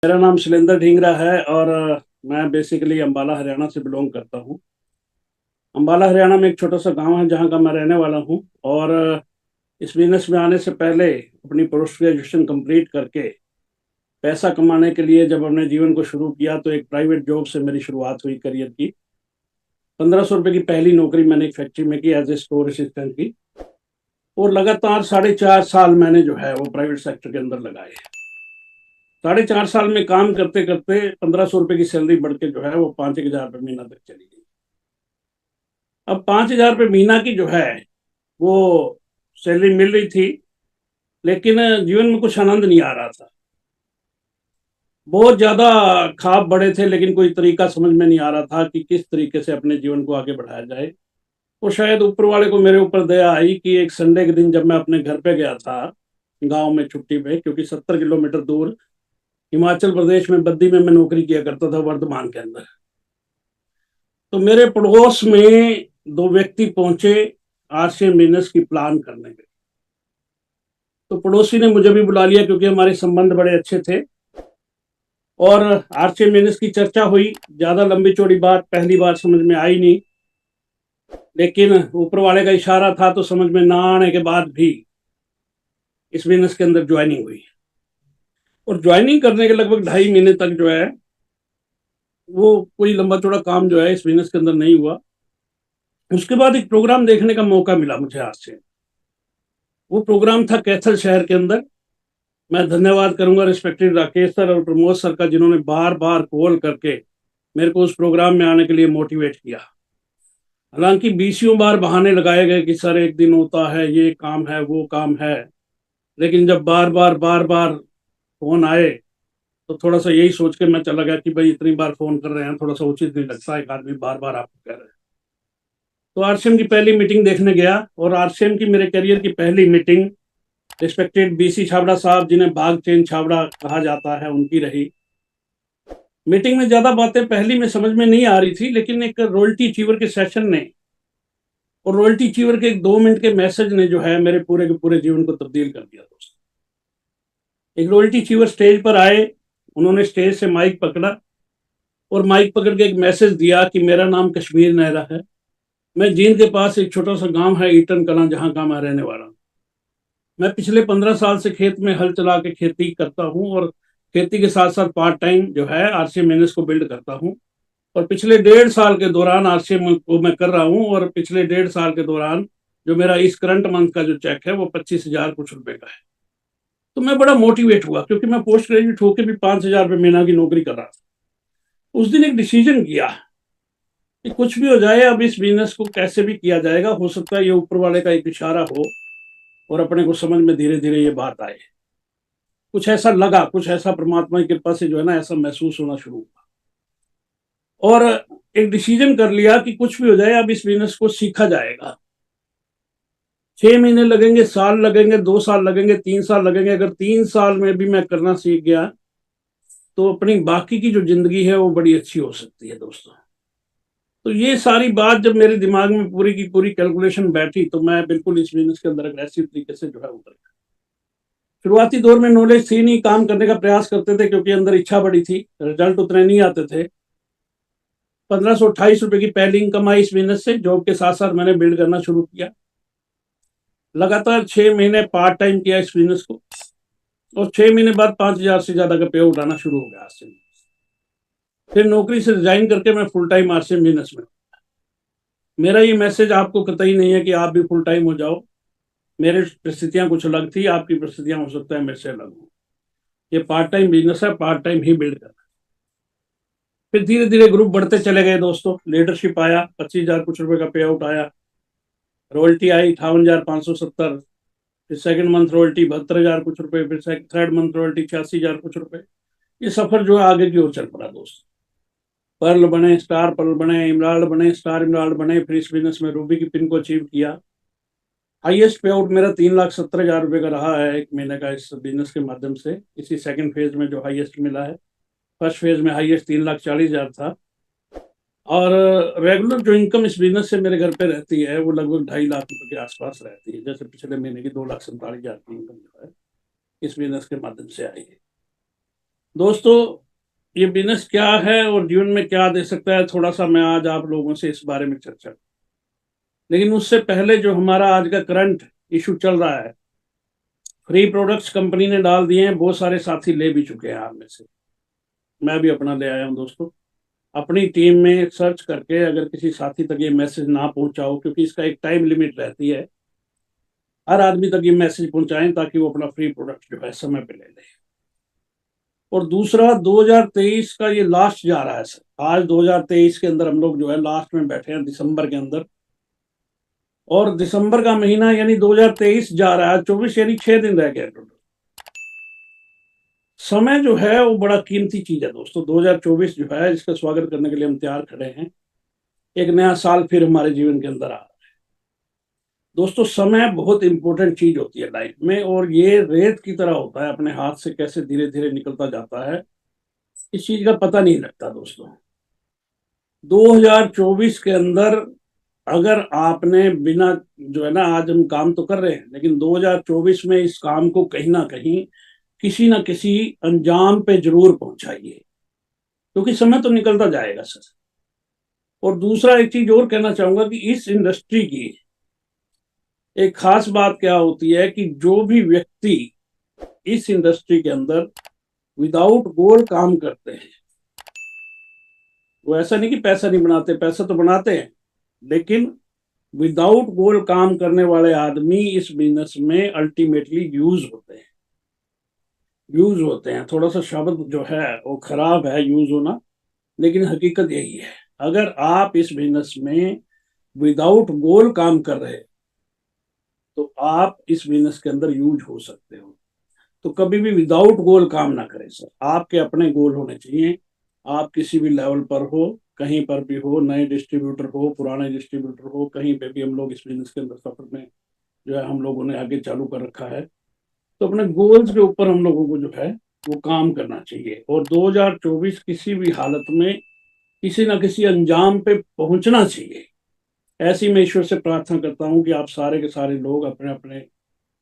मेरा नाम शैलेंद्र ढींगरा है और मैं बेसिकली अंबाला हरियाणा से बिलोंग करता हूँ। अंबाला हरियाणा में एक छोटा सा गांव है जहाँ का मैं रहने वाला हूँ। और इस बिजनेस में आने से पहले अपनी पोस्ट ग्रेजुएशन कंप्लीट करके पैसा कमाने के लिए जब अपने जीवन को शुरू किया तो एक प्राइवेट जॉब से मेरी शुरुआत हुई करियर की। 1500 रुपये की पहली नौकरी मैंने एक फैक्ट्री में की एज ए स्टोर असिस्टेंट की। और लगातार 4.5 साल मैंने जो है वो प्राइवेट सेक्टर के अंदर लगाए। 4.5 साल में काम करते करते 1500 रुपये की सैलरी बढ़ के जो है वो 5,000 रुपये महीना तक चली गई। अब 5,000 रुपये महीना की जो है वो सैलरी मिल रही थी, लेकिन जीवन में कुछ आनंद नहीं आ रहा था। बहुत ज्यादा ख्वाब बड़े थे लेकिन कोई तरीका समझ में नहीं आ रहा था कि किस तरीके से अपने जीवन को आगे बढ़ाया जाए। और शायद ऊपर वाले को मेरे ऊपर दया आई कि एक संडे के दिन जब मैं अपने घर पे गया था गांव में छुट्टी पे, क्योंकि 70 किलोमीटर दूर हिमाचल प्रदेश में बद्दी में मैं नौकरी किया करता था वर्धमान के अंदर। तो मेरे पड़ोस में दो व्यक्ति पहुंचे आरसीएम बिजनेस की प्लान करने के। तो पड़ोसी ने मुझे भी बुला लिया क्योंकि हमारे संबंध बड़े अच्छे थे। और आरसीएम बिजनेस की चर्चा हुई। ज्यादा लंबी चौड़ी बात पहली बार समझ में आई नहीं, लेकिन ऊपर वाले का इशारा था तो समझ में ना आने के बाद भी इस बिजनेस के अंदर ज्वाइनिंग हुई। और ज्वाइनिंग करने के लगभग 2.5 महीने तक जो है वो कोई लंबा चौड़ा काम जो है इस बिजनेस के अंदर नहीं हुआ। उसके बाद एक प्रोग्राम देखने का मौका मिला मुझे आज से। वो प्रोग्राम था कैथल शहर के अंदर। मैं धन्यवाद करूंगा रिस्पेक्टेड राकेश सर और प्रमोद सर का, जिन्होंने बार बार कॉल करके मेरे को उस प्रोग्राम में आने के लिए मोटिवेट किया। हालांकि बीसियों बार बहाने लगाए गए कि सर एक दिन होता है, ये काम है, वो काम है, लेकिन जब बार बार फोन आए तो थोड़ा सा यही सोच के मैं चला गया कि भाई इतनी बार फोन कर रहे हैं, थोड़ा सा उचित नहीं लगता एक आदमी बार बार आपको कह रहे हैं। तो आरसीएम की पहली मीटिंग देखने गया और आरसीएम की मेरे करियर की पहली मीटिंग रिस्पेक्टेड बीसी छाबड़ा साहब, जिन्हें बाग चेन छाबड़ा कहा जाता है, उनकी रही। मीटिंग में ज्यादा बातें पहली में समझ में नहीं आ रही थी, लेकिन एक रॉयल्टी अचीवर के सेशन ने और रॉयल्टी अचीवर के एक 2 मिनट के मैसेज ने जो है मेरे पूरे के पूरे जीवन को तब्दील कर दिया दोस्त। एक रॉयल्टी अचीवर स्टेज पर आए, उन्होंने स्टेज से माइक पकड़ा और माइक पकड़ के एक मैसेज दिया कि मेरा नाम कश्मीर नहरा है, मैं जींद के पास एक छोटा सा गांव है ईटन कलां, जहां का मैं रहने वाला हूँ। मैं पिछले 15 साल से खेत में हल चला के खेती करता हूँ और खेती के साथ साथ पार्ट टाइम जो है आरसीएम बिजनेस को बिल्ड करता हूँ। और पिछले 1.5 साल के दौरान आरसीएम को मैं कर रहा हूँ, और पिछले 1.5 साल के दौरान जो मेरा इस करंट मंथ का जो चेक है वो 25,000 कुछ रुपए का है। तो मैं बड़ा मोटिवेट हुआ क्योंकि मैं पोस्ट ग्रेजुएट होकर भी 5,000 रुपये महीना की नौकरी कर रहा था। उस दिन एक डिसीजन किया कि कुछ भी हो जाए अब इस बिजनेस को कैसे भी किया जाएगा। हो सकता है ये ऊपर वाले का एक इशारा हो और अपने को समझ में धीरे धीरे ये बात आए। कुछ ऐसा लगा, कुछ ऐसा परमात्मा की कृपा से जो है ना ऐसा महसूस होना शुरू हुआ। और एक डिसीजन कर लिया कि कुछ भी हो जाए अब इस बिजनेस को सीखा जाएगा। 6 महीने लगेंगे, साल लगेंगे, 2 साल लगेंगे, 3 साल लगेंगे, अगर 3 साल में भी मैं करना सीख गया तो अपनी बाकी की जो जिंदगी है वो बड़ी अच्छी हो सकती है दोस्तों। तो ये सारी बात जब मेरे दिमाग में पूरी की पूरी कैलकुलेशन बैठी तो मैं बिल्कुल इस बिजनेस के अंदर अग्रेसिव तरीके से जो है उतर गया। शुरुआती दौर में नॉलेज थी नहीं, काम करने का प्रयास करते थे क्योंकि अंदर इच्छा बड़ी थी, रिजल्ट उतने नहीं आते थे। 1,528 रुपए की पहली इनकम आई इस बिजनेस से। जॉब के साथ साथ मैंने बिल्ड करना शुरू किया। लगातार 6 महीने पार्ट टाइम किया इस बिजनेस को, और 6 महीने बाद 5,000 से ज्यादा का पे आउट आना शुरू हो गया आरसीएम। फिर नौकरी से रिजाइन करके मैं फुल टाइम आरसीएम बिजनेस में। मेरा ये मैसेज आपको कतई नहीं है कि आप भी फुल टाइम हो जाओ। मेरी परिस्थितियां कुछ अलग थी, आपकी परिस्थितियां हो सकता है मेरे से अलग हो। ये पार्ट टाइम बिजनेस है, पार्ट टाइम ही बिल्ड करना। फिर धीरे धीरे ग्रुप बढ़ते चले गए दोस्तों। लीडरशिप आया, 25,000 कुछ रुपए का पे आउट आया। रॉयल्टी आई 58,570। फिर सेकंड मंथ रॉयल्टी 72,000 कुछ रुपए। फिर थर्ड मंथ रॉयल्टी 86,000 कुछ रुपए। ये सफर जो है आगे की ओर चल पड़ा दोस्त। पर्ल बने, स्टार पर्ल बने, इमराल्ड बने, स्टार इमराल्ड बने। फिर इस बिजनेस में रूबी की पिन को अचीव किया। हाईएस्ट पे आउट मेरा 3,70,000 रुपये का रहा है एक महीने का इस बिजनेस के माध्यम से। इसी सेकंड फेज में जो हाईएस्ट मिला है। फर्स्ट फेज में हाईएस्ट 3,40,000 था। और रेगुलर जो इनकम इस बिजनेस से मेरे घर पे रहती है वो लगभग 2.5 लाख रुपए के आसपास रहती है। जैसे पिछले महीने की 2,47,000 की इनकम जो है इस बिजनेस के माध्यम से आई है। दोस्तों, ये बिजनेस क्या है और जीवन में क्या दे सकता है, थोड़ा सा मैं आज आप लोगों से इस बारे में चर्चा। लेकिन उससे पहले जो हमारा आज का करंट इशू चल रहा है, फ्री प्रोडक्ट्स कंपनी ने डाल दिए हैं, बहुत सारे साथी ले भी चुके हैं आप में से। मैं भी अपना ले आया हूं दोस्तों। अपनी टीम में सर्च करके अगर किसी साथी तक ये मैसेज ना पहुंचाओ, क्योंकि इसका एक टाइम लिमिट रहती है, हर आदमी तक ये मैसेज पहुंचाएं ताकि वो अपना फ्री प्रोडक्ट जो है समय पे ले ले। और दूसरा, 2023 का ये लास्ट जा रहा है सर। आज 2023 के अंदर हम लोग जो है लास्ट में बैठे हैं, दिसंबर के अंदर। और दिसंबर का महीना यानी 2023 जा रहा है, 24 यानी 6 दिन रह गए टोटल। समय जो है वो बड़ा कीमती चीज है दोस्तों। 2024 जो है, इसका स्वागत करने के लिए हम तैयार खड़े हैं। एक नया साल फिर हमारे जीवन के अंदर आ रहा है दोस्तों। समय बहुत इंपॉर्टेंट चीज होती है लाइफ में, और ये रेत की तरह होता है, अपने हाथ से कैसे धीरे धीरे निकलता जाता है, इस चीज का पता नहीं लगता दोस्तों। 2024 के अंदर अगर आपने बिना, जो है ना, आज हम काम तो कर रहे हैं, लेकिन 2024 में इस काम को कहीं ना कहीं किसी ना किसी अंजाम पे जरूर पहुंचाइए, क्योंकि समय तो निकलता जाएगा सर। और दूसरा एक चीज और कहना चाहूंगा कि इस इंडस्ट्री की एक खास बात क्या होती है कि जो भी व्यक्ति इस इंडस्ट्री के अंदर विदाउट गोल काम करते हैं, वो ऐसा नहीं कि पैसा नहीं बनाते, पैसा तो बनाते हैं, लेकिन विदाउट गोल काम करने वाले आदमी इस बिजनेस में अल्टीमेटली यूज होते हैं। थोड़ा सा शब्द जो है वो खराब है यूज होना, लेकिन हकीकत यही है। अगर आप इस बिजनेस में विदाउट गोल काम कर रहे हैं, तो आप इस बिजनेस के अंदर यूज हो सकते हो। तो कभी भी विदाउट गोल काम ना करें सर। आपके अपने गोल होने चाहिए। आप किसी भी लेवल पर हो, कहीं पर भी हो, नए डिस्ट्रीब्यूटर हो, पुराने डिस्ट्रीब्यूटर हो, कहीं पे भी हम लोग इस बिजनेस के अंदर सफर में जो है हम लोगों ने आगे चालू कर रखा है। तो अपने गोल्स के ऊपर हम लोगों को जो है वो काम करना चाहिए, और 2024 किसी भी हालत में किसी ना किसी अंजाम पे पहुंचना चाहिए। ऐसी मैं ईश्वर से प्रार्थना करता हूँ कि आप सारे के सारे लोग अपने अपने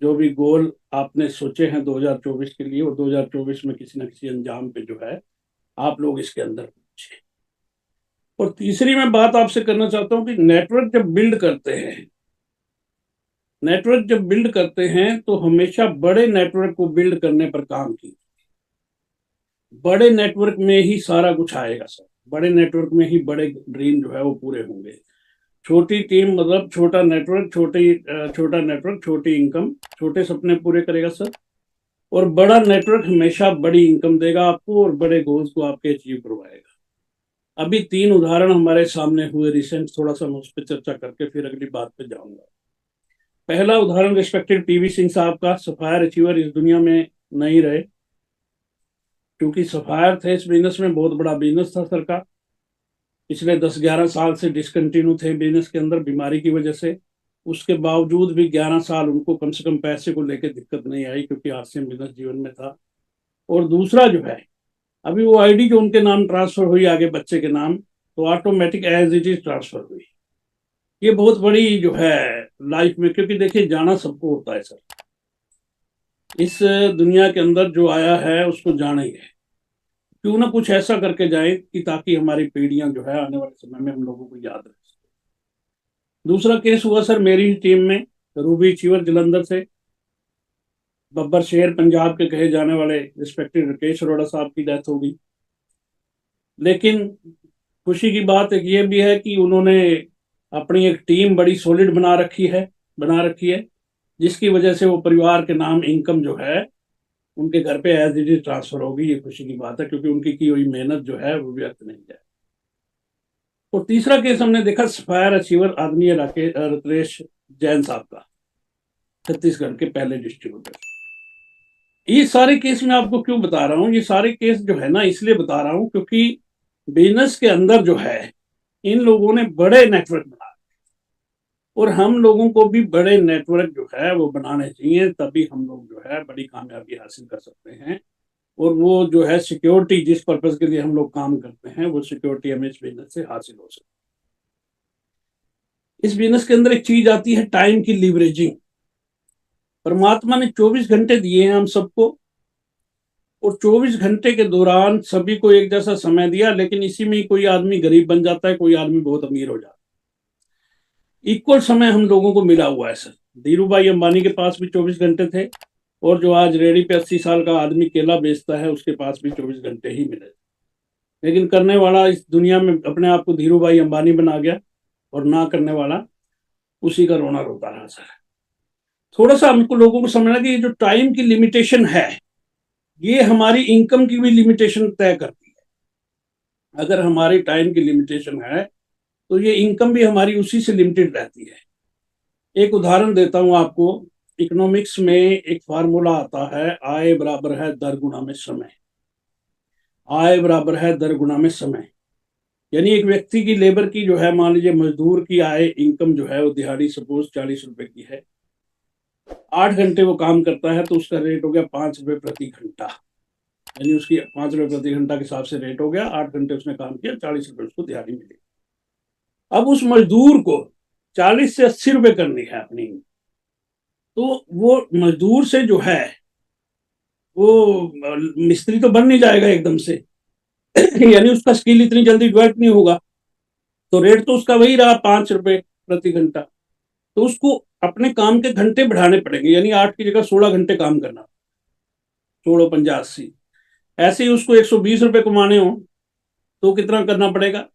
जो भी गोल आपने सोचे हैं 2024 के लिए, और 2024 में किसी न किसी अंजाम पे जो है आप लोग इसके अंदर पहुंचे। और तीसरी मैं बात आपसे करना चाहता हूँ कि नेटवर्क जब बिल्ड करते हैं तो हमेशा बड़े नेटवर्क को बिल्ड करने पर काम की। बड़े नेटवर्क में ही सारा कुछ आएगा सर। बड़े नेटवर्क में ही बड़े ड्रीम जो है वो पूरे होंगे। छोटी टीम मतलब छोटा नेटवर्क, छोटी इनकम, छोटे सपने पूरे करेगा सर। और बड़ा नेटवर्क हमेशा बड़ी इनकम देगा आपको, और बड़े गोल्स को आपके अचीव करवाएगा। अभी 3 उदाहरण हमारे सामने हुए रिसेंट, थोड़ा सा मैं उस पर चर्चा करके फिर अगली बात पे जाऊंगा। पहला उदाहरण रिस्पेक्टेड पीवी सिंह साहब का। सफायर अचीवर इस दुनिया में नहीं रहे, क्योंकि सफायर थे इस बिजनेस में, बहुत बड़ा बिजनेस था सर का। पिछले 10-11 साल से डिसकंटिन्यू थे बिजनेस के अंदर बीमारी की वजह से। उसके बावजूद भी 11 साल उनको कम से कम पैसे को लेकर दिक्कत नहीं आई, क्योंकि हास्य बिजनेस जीवन में था। और दूसरा जो है, अभी वो आईडी जो उनके नाम ट्रांसफर हुई आगे बच्चे के नाम, तो automatic as it is transfer हुई। ये बहुत बड़ी जो है लाइफ में, क्योंकि देखिए जाना सबको होता है सर। इस दुनिया के अंदर जो आया है उसको जाना ही है। क्यों ना कुछ ऐसा करके जाए कि ताकि हमारी पीढ़ियां जो है आने वाले समय में हम लोगों को याद रख सके। दूसरा केस हुआ सर मेरी ही टीम में, रूबी चीवर जलंधर से। बब्बर शेर पंजाब के कहे जाने वाले रिस्पेक्टेड राकेश अरोड़ा साहब की डेथ हो गई। लेकिन खुशी की बात एक ये भी है कि उन्होंने अपनी एक टीम बड़ी सॉलिड बना रखी है, जिसकी वजह से वो परिवार के नाम इनकम जो है उनके घर पे एज इट इज ट्रांसफर होगी। ये खुशी की बात है, क्योंकि उनकी की हुई मेहनत जो है वो व्यर्थ नहीं जाए। और तीसरा केस हमने देखा सफायर अचीवर आदमी राकेश रत्नेश जैन साहब का, छत्तीसगढ़ के पहले डिस्ट्रीब्यूटर। ये सारे केस मैं आपको क्यों बता रहा हूँ, ये सारे केस जो है ना इसलिए बता रहा हूँ क्योंकि बिजनेस के अंदर जो है इन लोगों ने बड़े नेटवर्क बना, और हम लोगों को भी बड़े नेटवर्क जो है वो बनाने चाहिए, तभी हम लोग जो है बड़ी कामयाबी हासिल कर सकते हैं। और वो जो है सिक्योरिटी जिस पर्पज के लिए हम लोग काम करते हैं, वो सिक्योरिटी हमें इस बिजनेस से हासिल हो सकती है। इस बिजनेस के अंदर एक चीज आती है टाइम की लीवरेजिंग। परमात्मा ने 24 घंटे दिए हैं हम सबको, और 24 घंटे के दौरान सभी को एक जैसा समय दिया, लेकिन इसी में कोई आदमी गरीब बन जाता है, कोई आदमी बहुत अमीर हो जाता है। इक्वल समय हम लोगों को मिला हुआ है सर। धीरू भाई अंबानी के पास भी 24 घंटे थे, और जो आज रेडी पे 80 साल का आदमी केला बेचता है उसके पास भी 24 घंटे ही मिले। लेकिन करने वाला इस दुनिया में अपने आप को धीरू भाई अंबानी बना गया, और ना करने वाला उसी का रोना रोता रहा सर। थोड़ा सा हमको लोगों को समझना कि ये जो टाइम की लिमिटेशन है, ये हमारी इनकम की भी लिमिटेशन तय करती है। अगर हमारी टाइम की लिमिटेशन है तो ये इनकम भी हमारी उसी से लिमिटेड रहती है। एक उदाहरण देता हूं आपको। इकोनॉमिक्स में एक फार्मूला आता है, आय बराबर है दर गुना में समय। आय बराबर है दर गुना में समय, यानी एक व्यक्ति की लेबर की जो है, मान लीजिए मजदूर की आय इनकम जो है वो दिहाड़ी सपोज 40 रुपए की है। 8 घंटे वो काम करता है तो उसका रेट हो गया 5 रुपए प्रति घंटा, यानी उसकी 5 रुपए प्रति घंटा के हिसाब से रेट हो गया। 8 घंटे उसने काम किया, 40 रुपए उसको दिहाड़ी मिली। अब उस मजदूर को 40 से 80 रुपए करनी है अपनी, तो वो मजदूर से जो है वो मिस्त्री तो बन नहीं जाएगा एकदम से यानी उसका स्किल इतनी जल्दी डेवलप नहीं होगा, तो रेट तो उसका वही रहा 5 रुपए प्रति घंटा। तो उसको अपने काम के घंटे बढ़ाने पड़ेंगे, यानी 8 की जगह 16 घंटे काम करना। 16 × 5 = 80। ऐसे ही उसको 120 रुपए कमाने हो तो कितना करना पड़ेगा,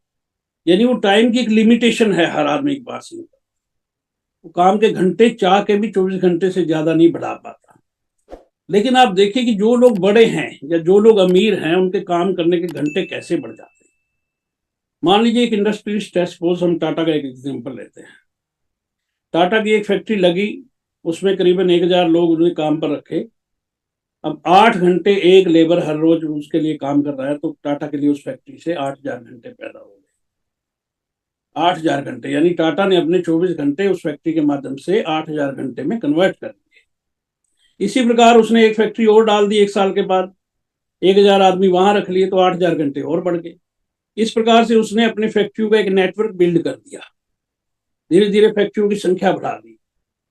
यानी वो टाइम की एक लिमिटेशन है हर आदमी के पास। वो काम के घंटे चाह के भी 24 घंटे से ज्यादा नहीं बढ़ा पाता। लेकिन आप देखिए कि जो लोग बड़े हैं या जो लोग अमीर हैं, उनके काम करने के घंटे कैसे बढ़ जाते हैं। मान लीजिए एक इंडस्ट्रियलिस्ट है, सपोज हम टाटा का एक एग्जाम्पल लेते हैं। टाटा की एक फैक्ट्री लगी, उसमें करीबन 1000 लोग उन्हें काम पर रखे। अब 8 घंटे एक लेबर हर रोज उसके लिए काम कर रहा है, तो टाटा के लिए उस फैक्ट्री से 8000 घंटे पैदा हो गए। 8000 घंटे, यानी टाटा ने अपने 24 घंटे उस फैक्ट्री के माध्यम से 8000 घंटे में कन्वर्ट कर दिए। इसी प्रकार उसने एक फैक्ट्री और डाल दी, 1 साल के बाद 1000 आदमी वहां रख लिए, तो 8000 घंटे और बढ़ गए। इस प्रकार से उसने अपने फैक्ट्रियों का एक नेटवर्क बिल्ड कर दिया, धीरे धीरे फैक्ट्रियों की संख्या बढ़ा दी,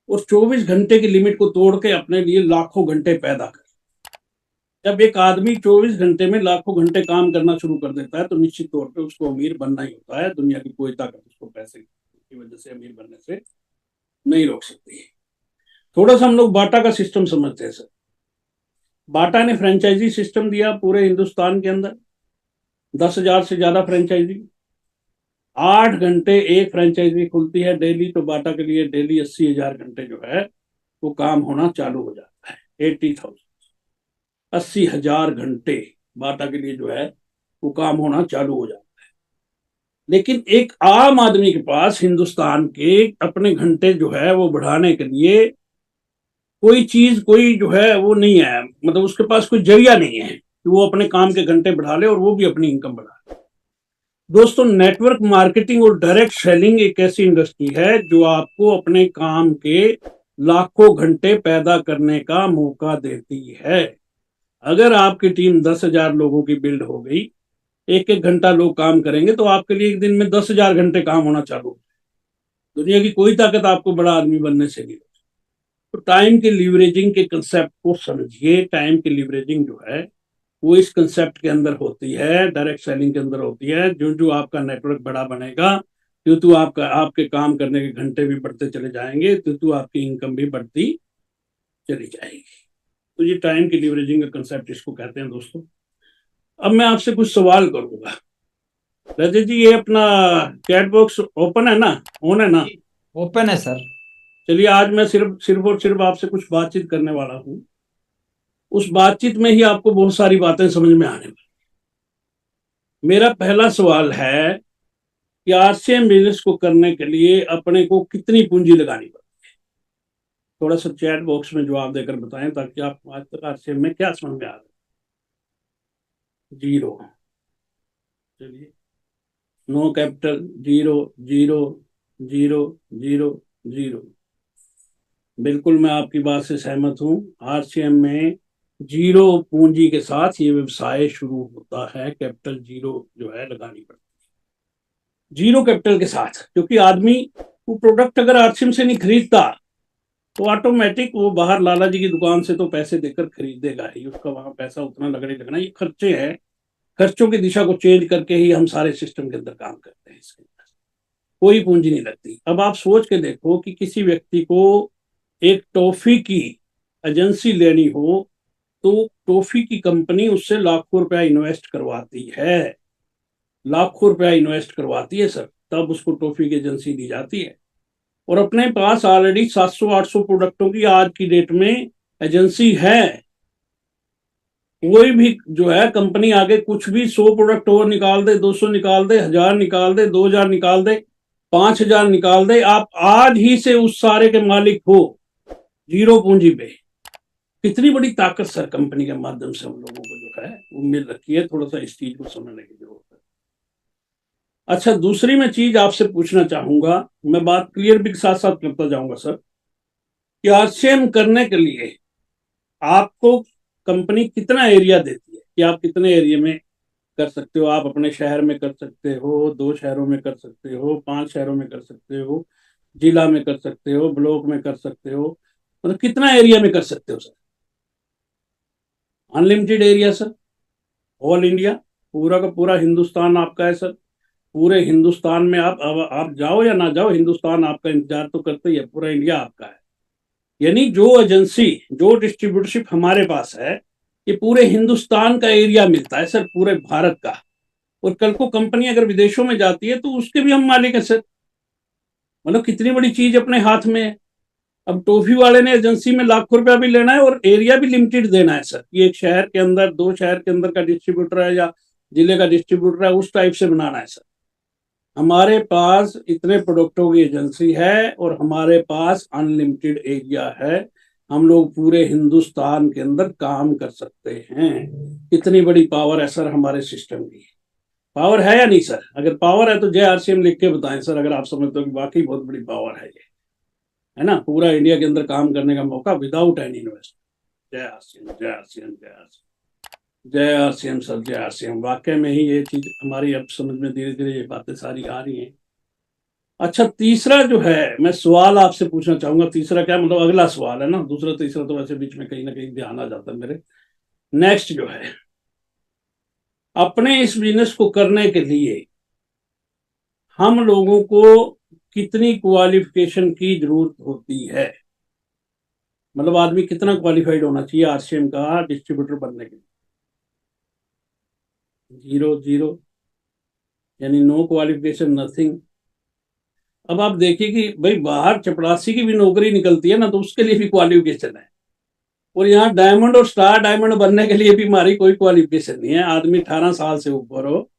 और 24 घंटे की लिमिट को तोड़ के अपने लिए लाखों घंटे पैदा कर। जब एक आदमी 24 घंटे में लाखों घंटे काम करना शुरू कर देता है, तो निश्चित तौर पे उसको अमीर बनना ही होता है। दुनिया की कोई ताकत उसको पैसे की वजह से अमीर बनने से नहीं रोक सकती। थोड़ा सा हम लोग बाटा का सिस्टम समझते हैं सर। बाटा ने फ्रेंचाइजी सिस्टम दिया पूरे हिंदुस्तान के अंदर, 10,000 से ज्यादा फ्रेंचाइजी। 8 घंटे एक फ्रेंचाइजी खुलती है डेली, तो बाटा के लिए डेली 80,000 घंटे जो है वो काम होना चालू हो जाता है। 80,000 बाटा के लिए जो है वो काम होना चालू हो जाता है। लेकिन एक आम आदमी के पास हिंदुस्तान के अपने घंटे जो है वो बढ़ाने के लिए कोई चीज, कोई जो है वो नहीं है, मतलब उसके पास कोई जरिया नहीं है कि वो अपने काम के घंटे बढ़ा ले और वो भी अपनी इनकम बढ़ा ले। दोस्तों, नेटवर्क मार्केटिंग और डायरेक्ट सेलिंग एक ऐसी इंडस्ट्री है जो आपको अपने काम के लाखों घंटे पैदा करने का मौका देती है। अगर आपकी टीम 10,000 लोगों की बिल्ड हो गई, एक एक घंटा लोग काम करेंगे, तो आपके लिए एक दिन में 10,000 घंटे काम होना चालू हो। दुनिया की कोई ताकत आपको बड़ा आदमी बनने से नहीं। तो टाइम के लीवरेजिंग के कंसेप्ट को समझिए। टाइम की लीवरेजिंग जो है वो इस कंसेप्ट के अंदर होती है, डायरेक्ट सेलिंग के अंदर होती है। जो जो आपका नेटवर्क बड़ा बनेगा, तो आपका आपके काम करने के घंटे भी बढ़ते चले जाएंगे, तो आपकी इनकम भी बढ़ती चली जाएगी। तो ये टाइम की लीवरेजिंग का कंसेप्ट इसको कहते हैं दोस्तों। अब मैं आपसे कुछ सवाल करूंगा। रजत जी, ये अपना चैट बॉक्स ओपन है ना, ऑन है ना? ओपन है सर। चलिए, आज मैं सिर्फ सिर्फ और सिर्फ आपसे कुछ बातचीत करने वाला हूँ। उस बातचीत में ही आपको बहुत सारी बातें समझ में आने वाली। मेरा पहला सवाल है कि आरसीएम बिजनेस को करने के लिए अपने को कितनी पूंजी लगानी पड़ती है? थोड़ा सा चैट बॉक्स में जवाब देकर बताएं, ताकि आपको आज तक आरसीएम में क्या समझ में आ रहा है। जीरो। चलिए, no capital, zero, zero, zero, zero, zero. बिल्कुल मैं आपकी बात से सहमत हूं। आरसीएम में जीरो पूंजी के साथ ये व्यवसाय शुरू होता है। कैपिटल जीरो जो है लगानी पड़ती है, जीरो कैपिटल के साथ, क्योंकि आदमी वो प्रोडक्ट अगर आरसीएम से नहीं खरीदता तो ऑटोमेटिक वो बाहर लाला जी की दुकान से तो पैसे देकर खरीदेगा ही, उसका वहां पैसा उतना लगने लगना। ये खर्चे हैं, खर्चों की दिशा को चेंज करके ही हम सारे सिस्टम के अंदर काम करते हैं। इसके अंदर कोई पूंजी नहीं लगती। अब आप सोच के देखो कि किसी व्यक्ति को एक टॉफी की एजेंसी लेनी हो तो टॉफी की कंपनी उससे लाखों रुपया इन्वेस्ट करवाती है, लाखों रुपया इन्वेस्ट करवाती है सर, तब उसको टॉफी की एजेंसी दी जाती है। और अपने पास ऑलरेडी 700-800 प्रोडक्टों की आज की डेट में एजेंसी है। कोई भी जो है कंपनी आगे कुछ भी 100 प्रोडक्ट और निकाल दे, 200 निकाल दे, 1000 निकाल दे, 2000 निकाल दे, 5000 निकाल दे, आप आज ही से उस सारे के मालिक हो जीरो पूंजी पे। कितनी बड़ी ताकत सर कंपनी के माध्यम से हम लोगों को जो है वो मिल रखी है। थोड़ा सा इस चीज को समझने की जरूरत है। अच्छा, दूसरी मैं चीज आपसे पूछना चाहूंगा, मैं बात क्लियर भी के साथ साथ करता जाऊंगा सर, कि आरसीएम करने के लिए आपको कंपनी कितना एरिया देती है, कि आप कितने एरिया में कर सकते हो। आप अपने शहर में कर सकते हो, 2 शहरों में कर सकते हो, 5 शहरों में कर सकते हो, जिला में कर सकते हो, ब्लॉक में कर सकते हो, मतलब कितना एरिया में कर सकते हो sir? Unlimited area sir, all India, पूरा का पूरा हिंदुस्तान आपका है सर। पूरे हिंदुस्तान में आप अब आप जाओ या ना जाओ, हिंदुस्तान आपका इंतजार तो करते ही है, पूरा इंडिया आपका है। यानी जो एजेंसी, जो डिस्ट्रीब्यूटरशिप हमारे पास है, ये पूरे हिंदुस्तान का एरिया मिलता है सर, पूरे भारत का। और कल को कंपनी अगर विदेशों में जाती है तो उसके भी हम मालिक है सर। मतलब कितनी बड़ी चीज अपने हाथ में है। अब टॉफी वाले ने एजेंसी में लाखों रुपया भी लेना है और एरिया भी लिमिटेड देना है सर, कि एक शहर के अंदर, 2 शहर के अंदर का डिस्ट्रीब्यूटर है या जिले का डिस्ट्रीब्यूटर है, उस टाइप से बनाना है सर। हमारे पास इतने प्रोडक्टों की एजेंसी है और हमारे पास अनलिमिटेड एरिया है। हम लोग पूरे हिंदुस्तान के अंदर काम कर सकते हैं। कितनी बड़ी पावर है सर हमारे सिस्टम की। पावर है या नहीं सर? अगर पावर है तो जय आरसीएम लिख के बताएं सर, अगर आप समझते हो कि वाकई बहुत बड़ी पावर है ये, है ना, पूरा इंडिया के अंदर काम करने का मौका विदाउट एनी इन्वेस्ट। जय आरसीएम, जय आरसीएम, जय आरसीएम, जय आरसीएम सर, जय आरसीएम। वाकई में ही ये चीज हमारी अब समझ में धीरे धीरे ये बातें सारी आ रही हैं। अच्छा, तीसरा जो है मैं सवाल आपसे पूछना चाहूंगा, तीसरा क्या मतलब अगला सवाल है ना, दूसरा तीसरा तो वैसे बीच में कहीं ना कहीं ध्यान आ जाता है मेरे। नेक्स्ट जो है, अपने इस बिजनेस को करने के लिए हम लोगों को कितनी क्वालिफिकेशन की जरूरत होती है? मतलब आदमी कितना क्वालिफाइड होना चाहिए आरसीएम का डिस्ट्रीब्यूटर बनने के लिए? जीरो, जीरो, यानी नो क्वालिफिकेशन, नथिंग। अब आप देखिए कि भाई बाहर चपरासी की भी नौकरी निकलती है ना, तो उसके लिए भी क्वालिफिकेशन है। और यहाँ डायमंड और स्टार डायमंड बनने के लिए भी हमारी कोई क्वालिफिकेशन नहीं है। आदमी 18 साल से ऊपर हो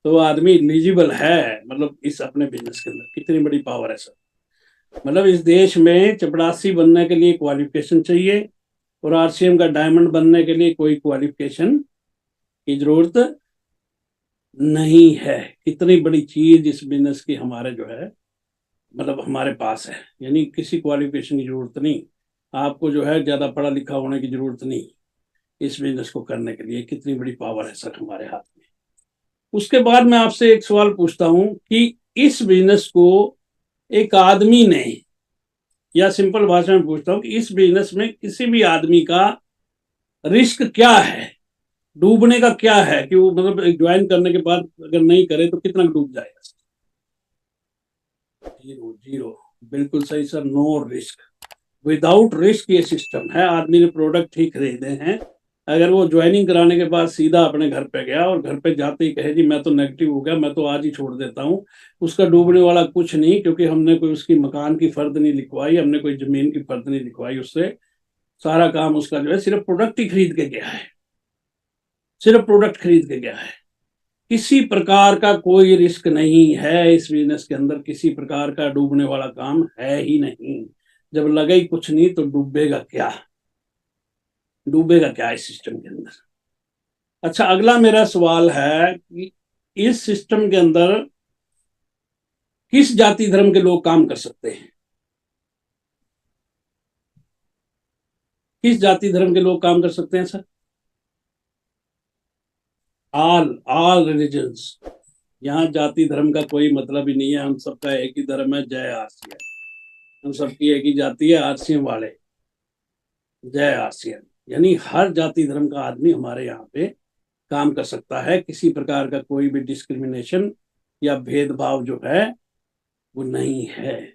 तो आदमी एलिजिबल है, मतलब इस अपने बिजनेस के अंदर। कितनी बड़ी पावर है सर। मतलब इस देश में चपरासी बनने के लिए क्वालिफिकेशन चाहिए और आरसीएम का डायमंड बनने के लिए कोई क्वालिफिकेशन की जरूरत नहीं है। कितनी बड़ी चीज इस बिजनेस की हमारे जो है, मतलब हमारे पास है। यानी किसी क्वालिफिकेशन की जरूरत नहीं, आपको जो है ज्यादा पढ़ा लिखा होने की जरूरत नहीं इस बिजनेस को करने के लिए। कितनी बड़ी पावर है सर हमारे हाथ में। उसके बाद मैं आपसे एक सवाल पूछता हूं कि इस बिजनेस को एक आदमी ने, या सिंपल भाषा में पूछता हूं कि इस बिजनेस में किसी भी आदमी का रिस्क क्या है, डूबने का क्या है, कि वो मतलब ज्वाइन करने के बाद अगर नहीं करे तो कितना डूब जाएगा? जीरो, जीरो, बिल्कुल सही sir, no risk. Without risk ये सिस्टम है। आदमी ने प्रोडक्ट ही खरीदे हैं, अगर वो ज्वाइनिंग कराने के बाद सीधा अपने घर पे गया और घर पे जाते ही कहे जी मैं तो नेगेटिव हो गया, मैं तो आज ही छोड़ देता हूँ, उसका डूबने वाला कुछ नहीं। क्योंकि हमने कोई उसकी मकान की फर्द नहीं लिखवाई, हमने कोई जमीन की फर्द नहीं लिखवाई उससे। सारा काम उसका जो है सिर्फ प्रोडक्ट ही खरीद के गया है, सिर्फ प्रोडक्ट खरीद के गया है। किसी प्रकार का कोई रिस्क नहीं है इस बिजनेस के अंदर, किसी प्रकार का डूबने वाला काम है ही नहीं। जब लगे ही कुछ नहीं तो डूबेगा क्या? डूबेगा क्या इस सिस्टम के अंदर? अच्छा, अगला मेरा सवाल है कि इस सिस्टम के अंदर किस जाति धर्म के लोग काम कर सकते हैं? किस जाति धर्म के लोग काम कर सकते हैं सर? All, all religions. यहाँ जाति धर्म का कोई मतलब ही नहीं है। हम सबका एक ही धर्म है, जय आरसीएम। हम सबकी एक ही जाति है, आरसीएम वाले। जय आसियान। यानी हर जाति धर्म का आदमी हमारे यहाँ पे काम कर सकता है, किसी प्रकार का कोई भी डिस्क्रिमिनेशन या भेदभाव जो है वो नहीं है।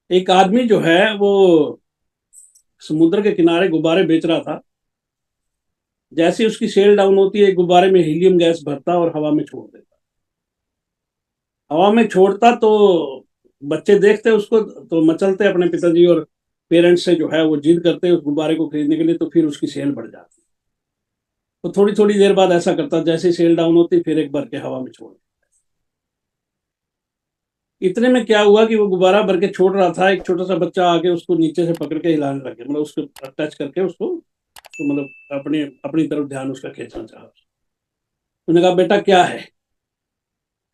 एक आदमी जो है वो समुद्र के किनारे गुब्बारे बेच रहा था। जैसे उसकी सेल डाउन होती है, गुब्बारे में हीलियम गैस भरता और हवा में छोड़ देता। हवा में छोड़ता तो बच्चे देखते उसको तो मचलते अपने पिताजी और पेरेंट्स से जो है वो जिद करते उस गुब्बारे को खरीदने के लिए, तो फिर उसकी सेल बढ़ जाती। तो थोड़ी थोड़ी देर बाद ऐसा करता, जैसे सेल डाउन होती फिर एक भर के हवा में छोड़। इतने में क्या हुआ कि वो गुब्बारा भर के छोड़ रहा था, एक छोटा सा बच्चा आके उसको नीचे से पकड़ के हिलाने लग गया, मतलब उसको टच करके उसको तो मतलब अपनी अपनी तरफ ध्यान उसका खींचना चाहा। उन्होंने कहा बेटा क्या है?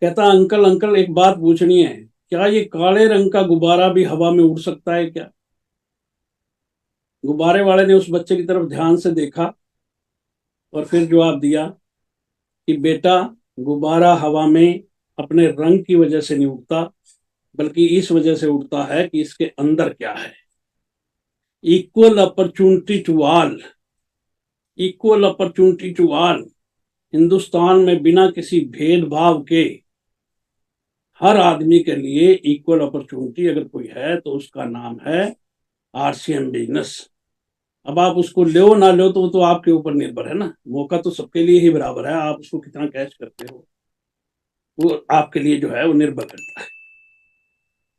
कहता अंकल अंकल एक बात पूछनी है, क्या ये काले रंग का गुब्बारा भी हवा में उड़ सकता है क्या? गुब्बारे वाले ने उस बच्चे की तरफ ध्यान से देखा और फिर जवाब दिया कि बेटा गुब्बारा हवा में अपने रंग की वजह से नहीं उड़ता, बल्कि इस वजह से उड़ता है कि इसके अंदर क्या है। Equal opportunity to all, equal opportunity to all. Hindustan में बिना किसी भेदभाव के हर आदमी के लिए इक्वल अपॉर्चुनिटी अगर कोई है तो उसका नाम है आरसीएम बिजनेस। अब आप उसको लो ना लो तो वो तो आपके ऊपर निर्भर है ना। मौका तो सबके लिए ही बराबर है, आप उसको कितना कैच करते हो वो आपके लिए जो है वो निर्भर करता है।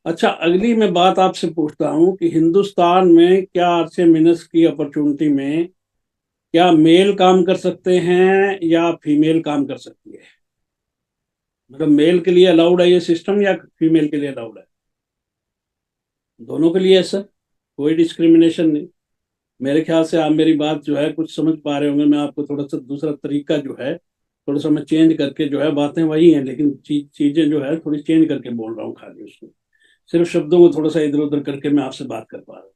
अच्छा, अगली मैं बात आपसे पूछता हूँ कि हिंदुस्तान में क्या आरसीएम बिजनेस की अपॉर्चुनिटी में क्या मेल काम कर सकते हैं या फीमेल काम कर सकती है? मतलब मेल के लिए अलाउड है ये सिस्टम या फीमेल के लिए अलाउड है? दोनों के लिए है सर, कोई डिस्क्रिमिनेशन नहीं। मेरे ख्याल से आप मेरी बात जो है कुछ समझ पा रहे होंगे। मैं आपको थोड़ा सा दूसरा तरीका जो है थोड़ा सा मैं चेंज करके जो है, बातें वही हैं लेकिन चीजें जो है थोड़ी चेंज करके बोल रहा हूँ खाली उसको, सिर्फ शब्दों को थोड़ा सा इधर उधर करके मैं आपसे बात कर पा रहा हूँ।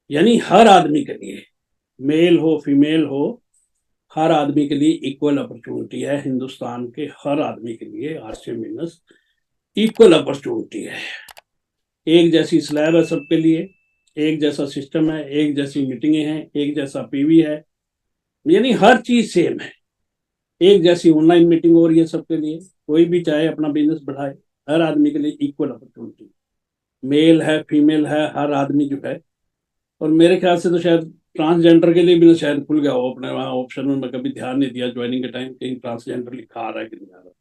यानी हर आदमी के लिए, मेल हो फीमेल हो, हर आदमी के लिए इक्वल अपॉर्चुनिटी है। हिंदुस्तान के हर आदमी के लिए आरसीएम बिजनेस इक्वल अपॉर्चुनिटी है। एक जैसी स्लैब है सबके लिए, एक जैसा सिस्टम है, एक जैसी मीटिंगें हैं, एक जैसा पीवी है, यानी हर चीज सेम है। एक जैसी ऑनलाइन मीटिंग हो रही है सबके लिए, कोई भी चाहे अपना बिजनेस बढ़ाए। हर आदमी के लिए इक्वल अपॉर्चुनिटी, मेल है फीमेल है, हर आदमी जो है। और मेरे ख्याल से तो शायद ट्रांसजेंडर के लिए भी ना शायद खुल गया हो अपने वहाँ ऑप्शन में। मैं कभी ध्यान नहीं दिया ज्वाइनिंग के टाइम कहीं ट्रांसजेंडर लिखा आ रहा है कि नहीं आ रहा,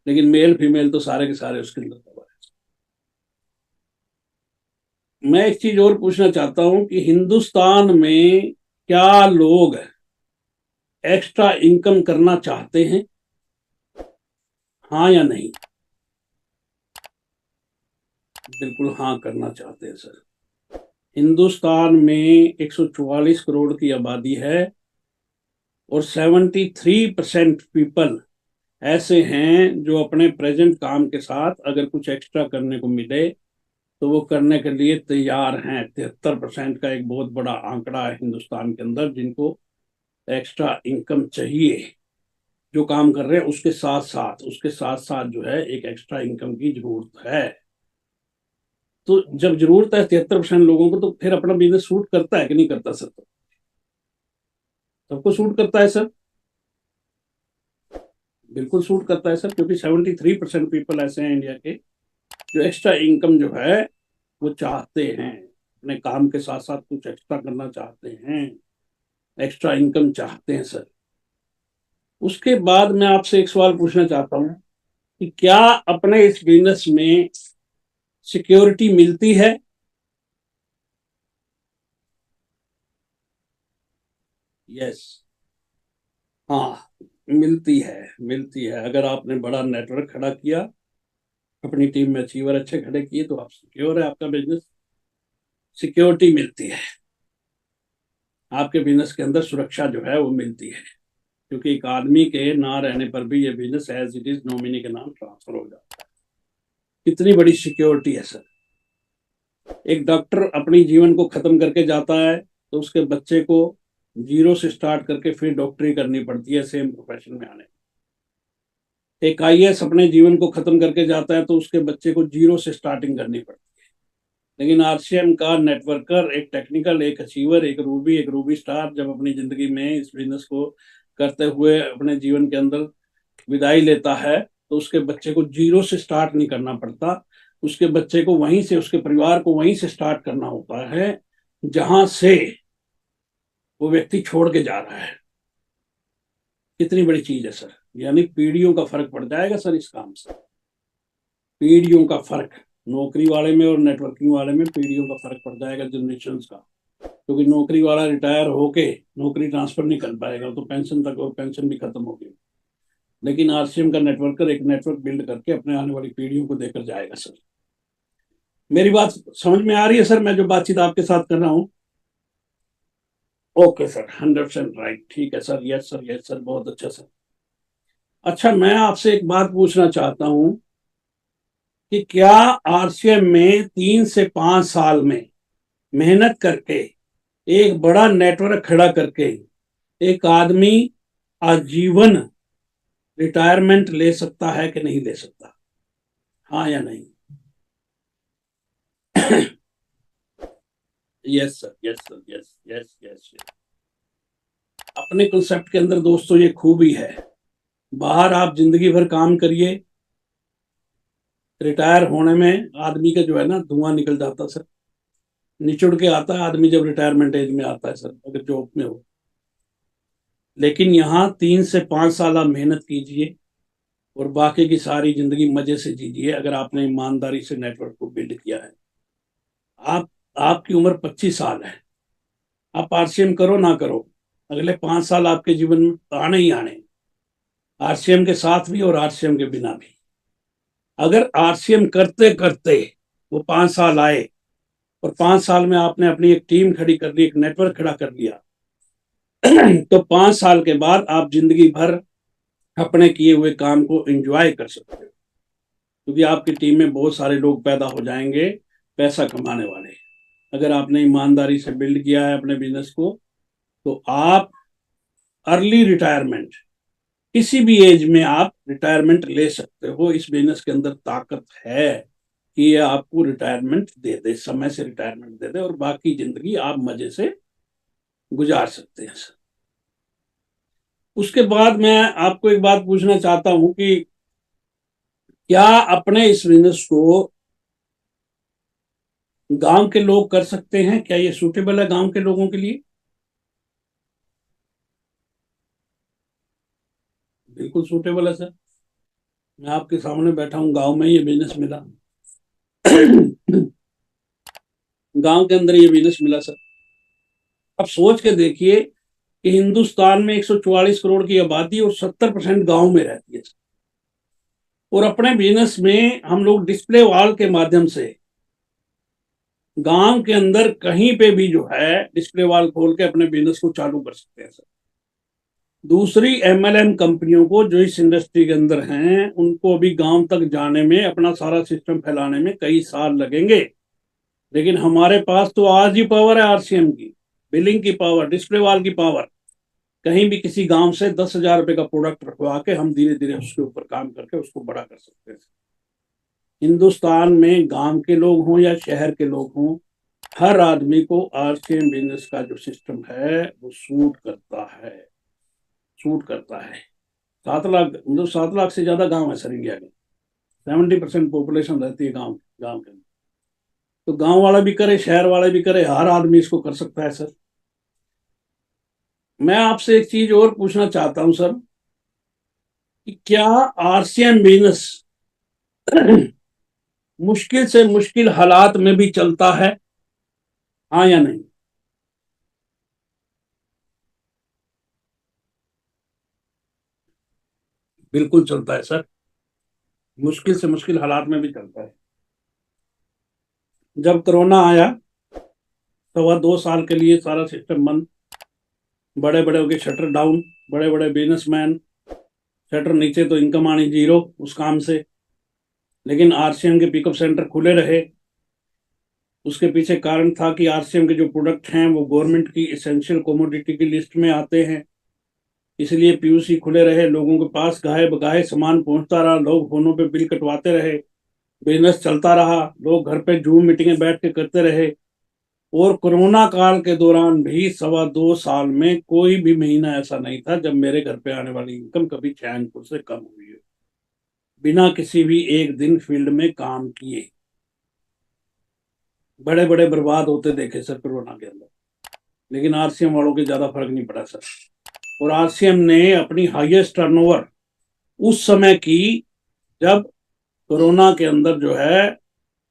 लेकिन मेल फीमेल तो सारे के सारे उसके अंदर हुआ है। मैं एक चीज और पूछना चाहता हूँ कि हिंदुस्तान में क्या लोग एक्स्ट्रा इनकम करना चाहते हैं, हाँ या नहीं? बिल्कुल हाँ करना चाहते हैं सर। हिंदुस्तान में 144 करोड़ की आबादी है और 73% पीपल ऐसे हैं जो अपने प्रेजेंट काम के साथ अगर कुछ एक्स्ट्रा करने को मिले तो वो करने के लिए तैयार हैं। 73% का एक बहुत बड़ा आंकड़ा है हिंदुस्तान के अंदर जिनको एक्स्ट्रा इनकम चाहिए। जो काम कर रहे हैं उसके साथ साथ जो है एक एक्स्ट्रा इनकम की जरूरत है। तो जब जरूरत है 73% लोगों को, तो फिर अपना बिजनेस सूट करता है कि नहीं करता सर? तो सबको सूट करता है सर, बिल्कुल सूट करता है सर, क्योंकि 73% पीपल ऐसे हैं इंडिया के जो एक्स्ट्रा इनकम जो है वो चाहते हैं, अपने काम के साथ साथ कुछ एक्स्ट्रा करना चाहते हैं, एक्स्ट्रा इनकम चाहते हैं सर। उसके बाद मैं आपसे एक सवाल पूछना चाहता हूँ कि क्या अपने इस बिजनेस में सिक्योरिटी मिलती है? यस, हाँ मिलती है, मिलती है। अगर आपने बड़ा नेटवर्क खड़ा किया, अपनी टीम में अचीवर अच्छे खड़े किए, तो आप सिक्योर है, आपका बिजनेस सिक्योरिटी मिलती है। आपके बिजनेस के अंदर सुरक्षा जो है वो मिलती है, क्योंकि एक आदमी के ना रहने पर भी ये business as it is nominee के नाम ट्रांसफर हो जाता है। कितनी बड़ी सिक्योरिटी है सर। एक डॉक्टर अपनी जीवन को खत्म करके जाता है तो उसके बच्चे को जीरो से स्टार्ट करके फिर डॉक्टरी करनी पड़ती है सेम प्रोफेशन में आने। एक आईएएस अपने जीवन को खत्म करके जाता है तो उसके बच्चे को जीरो से स्टार्टिंग करनी पड़ती है। लेकिन आरसीएम का नेटवर्कर, एक टेक्निकल, एक अचीवर, एक रूबी स्टार जब अपनी जिंदगी में इस बिजनेस को करते हुए अपने जीवन के अंदर विदाई लेता है, तो उसके बच्चे को जीरो से स्टार्ट नहीं करना पड़ता। उसके बच्चे को वहीं से, उसके परिवार को वहीं से स्टार्ट करना होता है जहां से वो व्यक्ति छोड़ के जा रहा है। कितनी बड़ी चीज है सर। यानी पीढ़ियों का फर्क पड़ जाएगा सर इस काम से। पीढ़ियों का फर्क नौकरी वाले में और नेटवर्किंग वाले में पीढ़ियों का फर्क पड़ जाएगा, जनरेशन का। क्योंकि नौकरी वाला रिटायर होके नौकरी ट्रांसफर नहीं कर पाएगा, तो पेंशन तक, और पेंशन भी खत्म होगी। लेकिन आरसीएम का नेटवर्कर एक नेटवर्क बिल्ड करके अपने आने वाली पीढ़ियों को देकर जाएगा सर। मेरी बात समझ में आ रही है सर, मैं जो बातचीत आपके साथ कर रहा हूँ? Okay sir, 100% right. ठीक है sir, yes sir, yes sir, बहुत अच्छा सर। अच्छा, मैं आपसे एक बात पूछना चाहता हूँ कि क्या आरसीएम में 3 से 5 साल में मेहनत करके एक बड़ा नेटवर्क खड़ा करके एक आदमी आजीवन रिटायरमेंट ले सकता है कि नहीं ले सकता? हाँ या नहीं? Yes sir, yes sir, yes yes yes. अपने कंसेप्ट के अंदर दोस्तों ये खूबी है। बाहर आप जिंदगी भर काम करिए, रिटायर होने में आदमी का जो है ना धुआं निकल जाता सर, निचुड़ के आता है आदमी जब रिटायरमेंट एज में आता है सर, अगर जॉब में हो। लेकिन यहाँ 3 से 5 साल आप मेहनत कीजिए और बाकी की सारी जिंदगी मजे से जीजिए, अगर आपने ईमानदारी से नेटवर्क को बिल्ड किया है। आप आपकी उम्र 25 साल है, आप आरसीएम करो ना करो, अगले 5 साल आपके जीवन में आने ही आने, आरसीएम के साथ भी और आरसीएम के बिना भी। अगर आरसीएम करते करते वो 5 साल आए और 5 साल में आपने अपनी एक टीम खड़ी कर ली, एक नेटवर्क खड़ा कर लिया, तो 5 साल के बाद आप जिंदगी भर अपने किए हुए काम को एंजॉय कर सकते हो, क्योंकि आपकी टीम में बहुत सारे लोग पैदा हो जाएंगे पैसा कमाने वाले। अगर आपने ईमानदारी से बिल्ड किया है अपने बिजनेस को, तो आप अर्ली रिटायरमेंट, किसी भी एज में आप रिटायरमेंट ले सकते हो। इस बिजनेस के अंदर ताकत है कि ये आपको रिटायरमेंट दे दे, समय से रिटायरमेंट दे दे, और बाकी जिंदगी आप मजे से गुजार सकते हैं सर। उसके बाद मैं आपको एक बात पूछना चाहता हूं कि क्या अपने इस बिजनेस को गांव के लोग कर सकते हैं? क्या ये सूटेबल है गांव के लोगों के लिए? बिल्कुल सूटेबल है सर। मैं आपके सामने बैठा हूँ, गांव में ये बिजनेस मिला। गांव के अंदर ये बिजनेस मिला सर। अब सोच के देखिए कि हिंदुस्तान में 144 करोड़ की आबादी और 70% गांव में रहती है, और अपने बिजनेस में हम लोग डिस्प्ले वॉल के माध्यम से गांव के अंदर कहीं पे भी जो है डिस्प्ले वॉल खोल के अपने बिजनेस को चालू कर सकते हैं सर। दूसरी एमएलएम कंपनियों को जो इस इंडस्ट्री के अंदर हैं, उनको अभी गांव तक जाने में, अपना सारा सिस्टम फैलाने में कई साल लगेंगे। लेकिन हमारे पास तो आज ही पावर है आरसीएम की, बिलिंग की पावर, डिस्प्ले वॉल की पावर। कहीं भी किसी गांव से 10,000 रुपए का प्रोडक्ट रखवा के हम धीरे धीरे उसके ऊपर काम करके उसको बड़ा कर सकते हैं। हिंदुस्तान में गांव के लोग हों या शहर के लोग हों, हर आदमी को आरसीएम बिजनेस का जो सिस्टम है वो सूट करता है, सूट करता है। 7 लाख, मतलब 7 लाख से ज्यादा गांव है सर इंडिया के। 70% पॉपुलेशन रहती है गांव गांव के अंदर। तो गांव वाला भी करे, शहर वाला भी करे, हर आदमी इसको कर सकता है सर। मैं आपसे एक चीज और पूछना चाहता हूं सर कि क्या आरसीएम बिजनेस मुश्किल से मुश्किल हालात में भी चलता है, हाँ या नहीं? बिल्कुल चलता है सर, मुश्किल से मुश्किल हालात में भी चलता है। जब कोरोना आया, 2.25 साल के लिए सारा सिस्टम बंद, बड़े बड़े हो गए शटर डाउन, बड़े बड़े बिजनेसमैन शटर नीचे, तो इनकम आनी जीरो उस काम से। लेकिन आरसीएम के पिकअप सेंटर खुले रहे। उसके पीछे कारण था कि आरसीएम के जो प्रोडक्ट हैं वो गवर्नमेंट की एसेंशियल कमोडिटी की लिस्ट में आते हैं, इसलिए पीयूसी खुले रहे, लोगों के पास गाहे बगाहे सामान पहुंचता रहा, लोग फोनों पे बिल कटवाते रहे। बिजनेस चलता रहा, लोग घर पे जूम मीटिंगें बैठ के करते रहे। और कोरोना काल के दौरान भी 2.25 साल में कोई भी महीना ऐसा नहीं था जब मेरे घर पे आने वाली इनकम कभी 6 से कम हुई हो, बिना किसी भी एक दिन फील्ड में काम किए। बड़े बड़े बर्बाद होते देखे सर कोरोना के अंदर, लेकिन आरसीएम वालों के ज्यादा फर्क नहीं पड़ा सर। और आरसीएम ने अपनी हाईएस्ट टर्नओवर उस समय की, जब कोरोना के अंदर जो है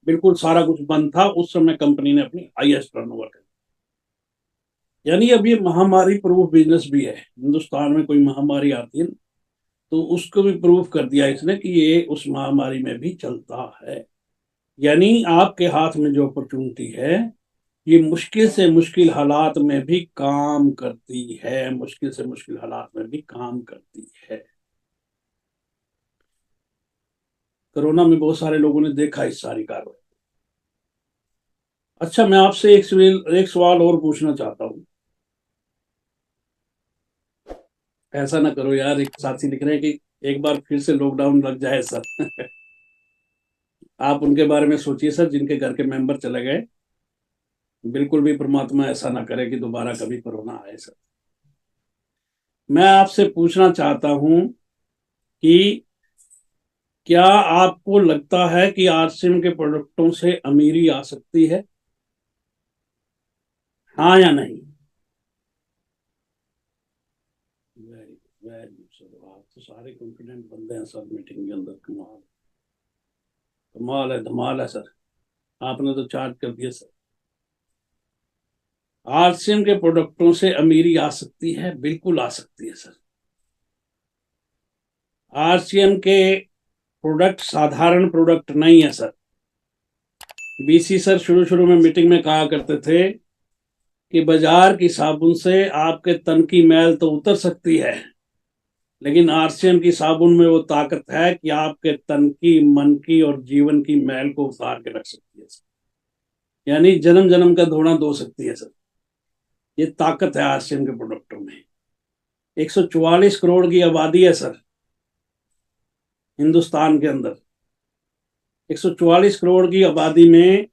बिल्कुल सारा कुछ बंद था, उस समय कंपनी ने अपनी हाईएस्ट टर्नओवर कर, यानी अब ये महामारी प्रूफ बिजनेस भी है। हिंदुस्तान में कोई महामारी आती है तो उसको भी प्रूफ कर दिया इसने कि ये उस महामारी में भी चलता है। यानी आपके हाथ में जो अपॉर्चुनिटी है, ये मुश्किल से मुश्किल हालात में भी काम करती है, मुश्किल से मुश्किल हालात में भी काम करती है। कोरोना में बहुत सारे लोगों ने देखा इस सारी कार्रवाई। अच्छा, मैं आपसे एक सवाल और पूछना चाहता हूँ। ऐसा ना करो यार, एक साथी लिख रहे हैं कि एक बार फिर से लॉकडाउन लग जाए सर। आप उनके बारे में सोचिए सर, जिनके घर के मेंबर चले गए। बिल्कुल भी परमात्मा ऐसा ना करे कि दोबारा कभी कोरोना आए सर। मैं आपसे पूछना चाहता हूं कि क्या आपको लगता है कि आरसीएम के प्रोडक्टों से अमीरी आ सकती है, हाँ या नहीं? वेरी वेरी गुड सर, आप तो सारे कॉन्फिडेंट बंदे हैं सर मीटिंग के अंदर। कमाल, कमाल है, धमाल है सर, आपने तो चार्ज कर दिया सर। आरसीएम के प्रोडक्टों से अमीरी आ सकती है, बिल्कुल आ सकती है सर। आरसीएम के प्रोडक्ट साधारण प्रोडक्ट नहीं है सर। बीसी सर शुरू शुरू में मीटिंग में कहा करते थे कि बाजार की साबुन से आपके तन की मैल तो उतर सकती है, लेकिन आरसीएम की साबुन में वो ताकत है कि आपके तन की, मन की और जीवन की मैल को उतार के रख सकती है सर। यानी जन्म जन्म का धोना धो सकती है सर। ये ताकत है आरसीएम के प्रोडक्टों में। 144 करोड़ की आबादी है सर हिंदुस्तान के अंदर। 144 करोड़ की आबादी में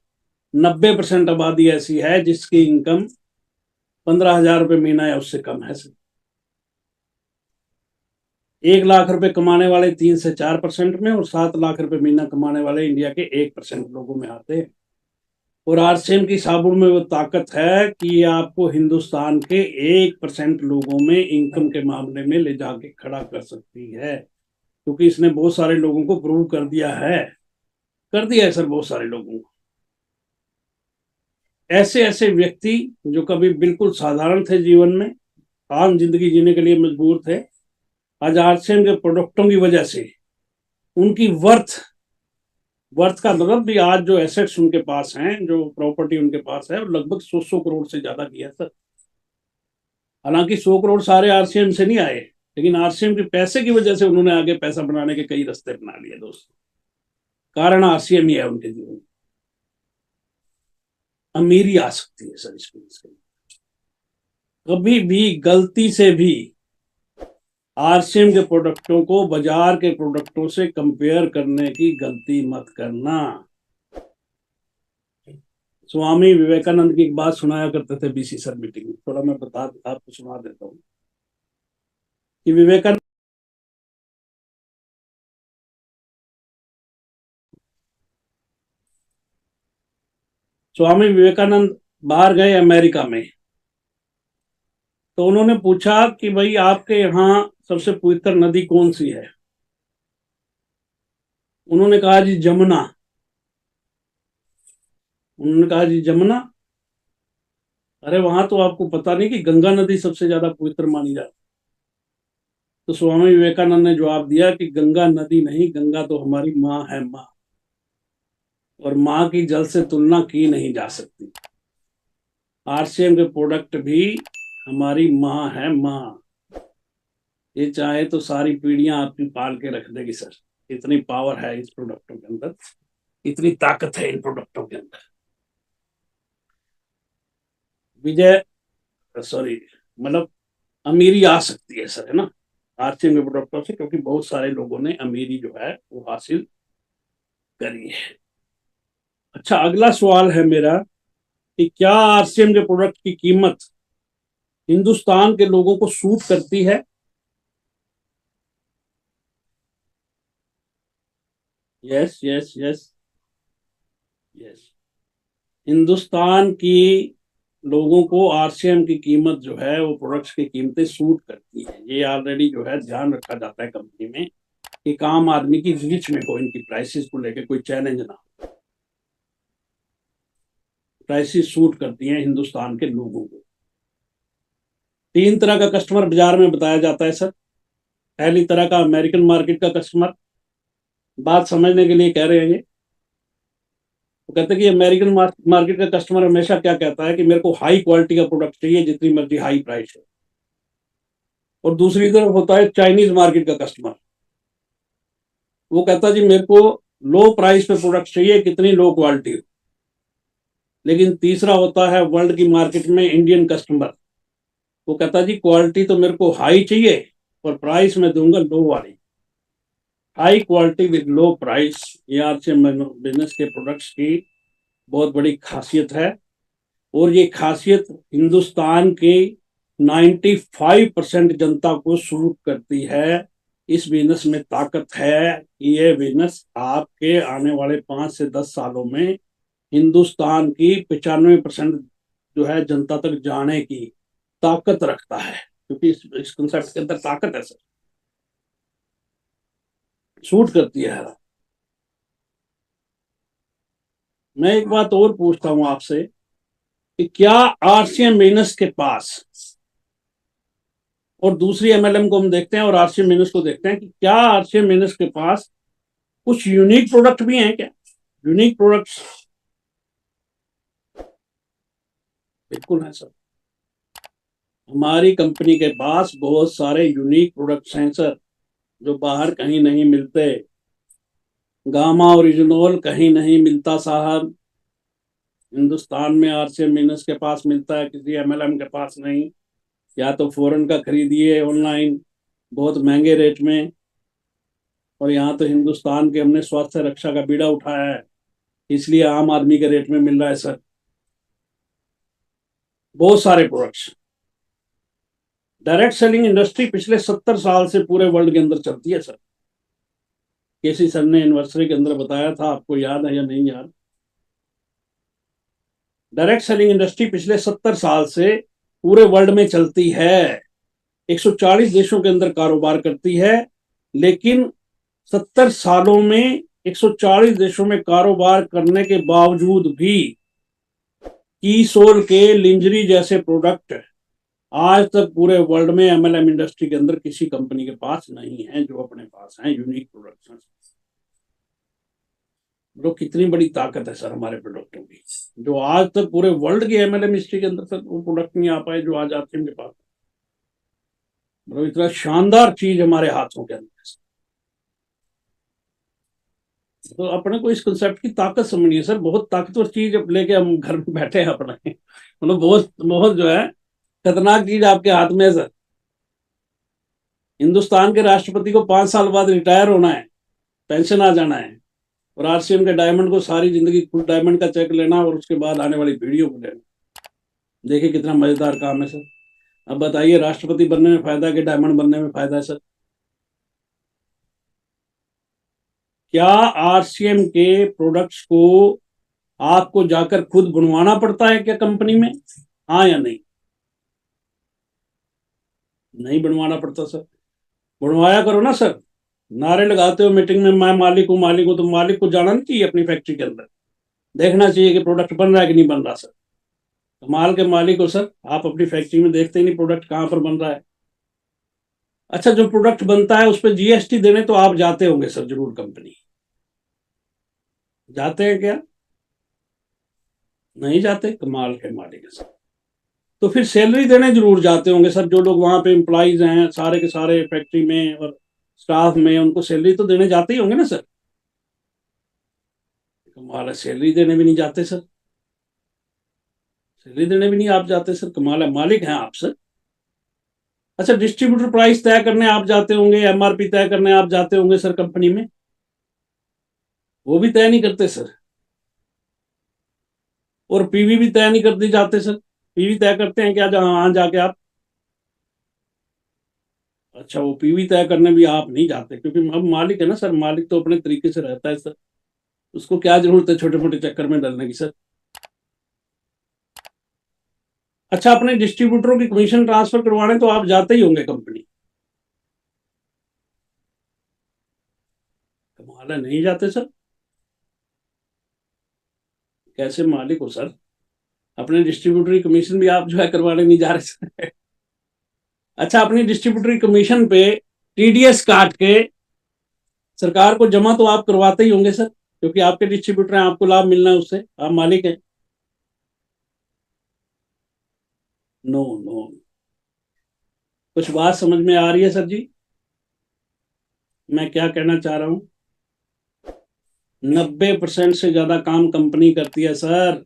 90% आबादी ऐसी है जिसकी इनकम 15,000 रुपये महीना या उससे कम है सर। 1 लाख रुपए कमाने वाले 3 से 4% में, और 7 लाख रुपए महीना कमाने वाले इंडिया के 1% लोगों में आते हैं। और आरसीएम की साबुन में वो ताकत है कि ये आपको हिंदुस्तान के 1% लोगों में इनकम के मामले में ले जाके खड़ा कर सकती है, क्योंकि इसने बहुत सारे लोगों को प्रूव कर दिया है, कर दिया है सर बहुत सारे लोगों को। ऐसे ऐसे व्यक्ति जो कभी बिल्कुल साधारण थे जीवन में, आम जिंदगी जीने के लिए मजबूर थे, आज आरसीएम के प्रोडक्टों की वजह से उनकी वर्थ, वर्थ का मतलब भी, आज जो एसेट्स उनके पास हैं, जो प्रॉपर्टी उनके पास है, लगभग 100 करोड़ से ज्यादा की है सर। हालांकि 100 करोड़ सारे आरसीएम से नहीं आए, लेकिन आरसीएम के पैसे की वजह से उन्होंने आगे पैसा बनाने के कई रास्ते बना लिए दोस्तों। कारण आरसीएम ही है उनके जीवन में। अमीरी आ सकती है सर इसको, कभी भी गलती से भी आरसीएम के प्रोडक्टों को बाजार के प्रोडक्टों से कंपेयर करने की गलती मत करना। स्वामी विवेकानंद की एक बात सुनाया करते थे बीसी सर मीटिंग में, थोड़ा मैं बता आपको सुना देता हूँ कि विवेकानंद, स्वामी विवेकानंद बाहर गए अमेरिका में, तो उन्होंने पूछा कि भाई आपके यहाँ सबसे पवित्र नदी कौन सी है? उन्होंने कहा जी जमुना। उन्होंने कहा जी जमुना, अरे वहां तो आपको पता नहीं कि गंगा नदी सबसे ज्यादा पवित्र मानी जाती। तो स्वामी विवेकानंद ने जवाब दिया कि गंगा नदी नहीं, गंगा तो हमारी माँ है, माँ, और माँ की जल से तुलना की नहीं जा सकती। आरसीएम के प्रोडक्ट भी हमारी माँ है, माँ। ये चाहे तो सारी पीढ़ियां आपकी पाल के रख देगी सर। इतनी पावर है इस प्रोडक्टों के अंदर, इतनी ताकत है इन प्रोडक्टों के अंदर। विजय, सॉरी, मतलब अमीरी आ सकती है सर, है ना, आरसीएम के प्रोडक्टों से, क्योंकि बहुत सारे लोगों ने अमीरी जो है वो हासिल करिए। अच्छा, अगला सवाल है मेरा कि क्या आरसीएम के प्रोडक्ट की कीमत हिंदुस्तान के लोगों को सूट करती है? Yes yes yes yes. Hindustan की लोगों को आरसीएम की कीमत जो है वो प्रोडक्ट्स की कीमतें सूट करती है। ये ऑलरेडी जो है ध्यान रखा जाता है कंपनी में कि आम आदमी की रीच में हो, इनकी प्राइसेस को लेकर कोई चैलेंज ना हो। प्राइसेस सूट करती हैं हिंदुस्तान के लोगों को। तीन तरह का कस्टमर बाजार में बताया जाता है सर। पहली तरह का अमेरिकन मार्केट का कस्टमर, बात समझने के लिए कह रहे हैं ये। वो कहते हैं कि अमेरिकन मार्केट का कस्टमर हमेशा क्या कहता है कि मेरे को हाई क्वालिटी का प्रोडक्ट चाहिए, जितनी मर्जी हाई प्राइस है। और दूसरी तरफ होता है चाइनीज मार्केट का कस्टमर। वो कहता है जी मेरे को लो प्राइस पे प्रोडक्ट चाहिए, कितनी लो क्वालिटी हो। लेकिन तीसरा होता है वर्ल्ड की मार्केट में इंडियन कस्टमर। वो कहता है जी क्वालिटी तो मेरे को हाई चाहिए और प्राइस में दूंगा लो वाली। High quality with low price, ये आरसीएम बिजनेस के प्रोडक्ट्स की बहुत बड़ी खासियत है। और ये खासियत हिंदुस्तान की 95% जनता को सूट करती है। इस बिजनेस में ताकत है कि ये बिजनेस आपके आने वाले 5 से 10 सालों में हिंदुस्तान की 95% जो है जनता तक जाने की ताकत रखता है, क्योंकि इस कंसेप्ट के अंदर ताकत है सर। सूट करती है। मैं एक बात और पूछता हूं आपसे कि क्या आरसीएम बिजनेस के पास, और दूसरी एमएलएम को हम देखते हैं और आरसीएम बिजनेस को देखते हैं, कि क्या आरसीएम बिजनेस के पास कुछ यूनिक प्रोडक्ट भी हैं क्या? यूनिक प्रोडक्ट्स बिल्कुल है सर। हमारी कंपनी के पास बहुत सारे यूनिक प्रोडक्ट्स हैं सर, जो बाहर कहीं नहीं मिलते। गामा ओरिजिनल कहीं नहीं मिलता साहब, हिंदुस्तान में आरसीएम बिजनेस के पास मिलता है, किसी एमएलएम के पास नहीं। या तो फॉरेन का खरीदिए ऑनलाइन बहुत महंगे रेट में, और यहाँ तो हिंदुस्तान के हमने स्वास्थ्य रक्षा का बीड़ा उठाया है, इसलिए आम आदमी के रेट में मिल रहा है सर बहुत सारे प्रोडक्ट्स। डायरेक्ट सेलिंग इंडस्ट्री पिछले 70 साल से पूरे वर्ल्ड के अंदर चलती है सर। केसी सर ने एनिवर्सरी के अंदर बताया था, आपको याद है या नहीं याद? डायरेक्ट सेलिंग इंडस्ट्री पिछले 70 साल से पूरे वर्ल्ड में चलती है। 140 देशों के अंदर कारोबार करती है। लेकिन 70 सालों में 140 देशों में कारोबार करने के बावजूद भी कीसोल के लिंजरी जैसे प्रोडक्ट आज तक पूरे वर्ल्ड में एमएलएम इंडस्ट्री के अंदर किसी कंपनी के पास नहीं है, जो अपने पास है यूनिक प्रोडक्ट्स हैं। तो कितनी बड़ी ताकत है सर हमारे प्रोडक्टों की, जो आज तक पूरे वर्ल्ड की एमएलएम हिस्ट्री के अंदर सर वो प्रोडक्ट नहीं आ पाए जो आज आते हैं पास। मतलब इतना शानदार चीज हमारे हाथों के अंदर। तो अपने को इस कंसेप्ट की ताकत समझनी है सर। बहुत ताकतवर चीज लेके हम घर में बैठे हैं अपने, मतलब बहुत बहुत जो है खतरनाक चीज आपके हाथ में है सर। हिंदुस्तान के राष्ट्रपति को 5 साल बाद रिटायर होना है, पेंशन आ जाना है, और आरसीएम के डायमंड को सारी जिंदगी फुल डायमंड का चेक लेना और उसके बाद आने वाली वीडियो को लेना। देखिए कितना मजेदार काम है सर। अब बताइए राष्ट्रपति बनने में फायदा कि डायमंड बनने में फायदा है सर? क्या आरसीएम के प्रोडक्ट्स को आपको जाकर खुद बनवाना पड़ता है क्या कंपनी में? हाँ या नहीं? नहीं बनवाना पड़ता सर। बनवाया करो ना सर। नारे लगाते हो मीटिंग में, मैं मालिक हूँ मालिक हूँ, तो मालिक को जाना नहीं चाहिए अपनी फैक्ट्री के अंदर, देखना चाहिए कि प्रोडक्ट बन रहा है कि नहीं बन रहा सर। कमाल के मालिक हो सर, आप अपनी फैक्ट्री में देखते ही नहीं प्रोडक्ट कहाँ पर बन रहा है। अच्छा, जो प्रोडक्ट बनता है उस पर जीएसटी देने तो आप जाते होंगे सर जरूर कंपनी, जाते हैं क्या? नहीं जाते? कमाल के मालिक है सर। तो फिर सैलरी देने जरूर जाते होंगे सर, जो लोग वहां पे एम्प्लॉइज हैं सारे के सारे फैक्ट्री में और स्टाफ में, उनको सैलरी तो देने जाते ही होंगे ना सर। कमाल है, सैलरी देने भी नहीं जाते सर। सैलरी देने भी नहीं आप जाते सर, कमाल है, मालिक हैं आप सर। अच्छा, डिस्ट्रीब्यूटर प्राइस तय करने आप जाते होंगे, एमआरपी तय करने आप जाते होंगे सर कंपनी में? वो भी तय नहीं करते सर। और पीवी भी तय नहीं कर दी जाते सर। पीवी तय करते हैं क्या जहां वहां जाके आप? अच्छा, वो पीवी तय करने भी आप नहीं जाते, क्योंकि अब मालिक है ना सर, मालिक तो अपने तरीके से रहता है सर। उसको क्या जरूरत है छोटे मोटे चक्कर में डलने की सर। अच्छा, अपने डिस्ट्रीब्यूटरों की कमीशन ट्रांसफर करवाने तो आप जाते ही होंगे कंपनी। कमाल है, नहीं जाते सर? कैसे मालिक हो सर? अपने डिस्ट्रीब्यूटर की कमीशन भी आप जो है करवाने नहीं जा रहे सर। अच्छा, अपनी डिस्ट्रीब्यूटर की कमीशन पे टीडीएस काट के सरकार को जमा तो आप करवाते ही होंगे सर, क्योंकि आपके डिस्ट्रीब्यूटर हैं, आपको लाभ मिलना है उससे, आप मालिक हैं। No no. कुछ बात समझ में आ रही है सर जी? मैं क्या कहना चाह रहा हूं? 90% से ज्यादा काम कंपनी करती है सर।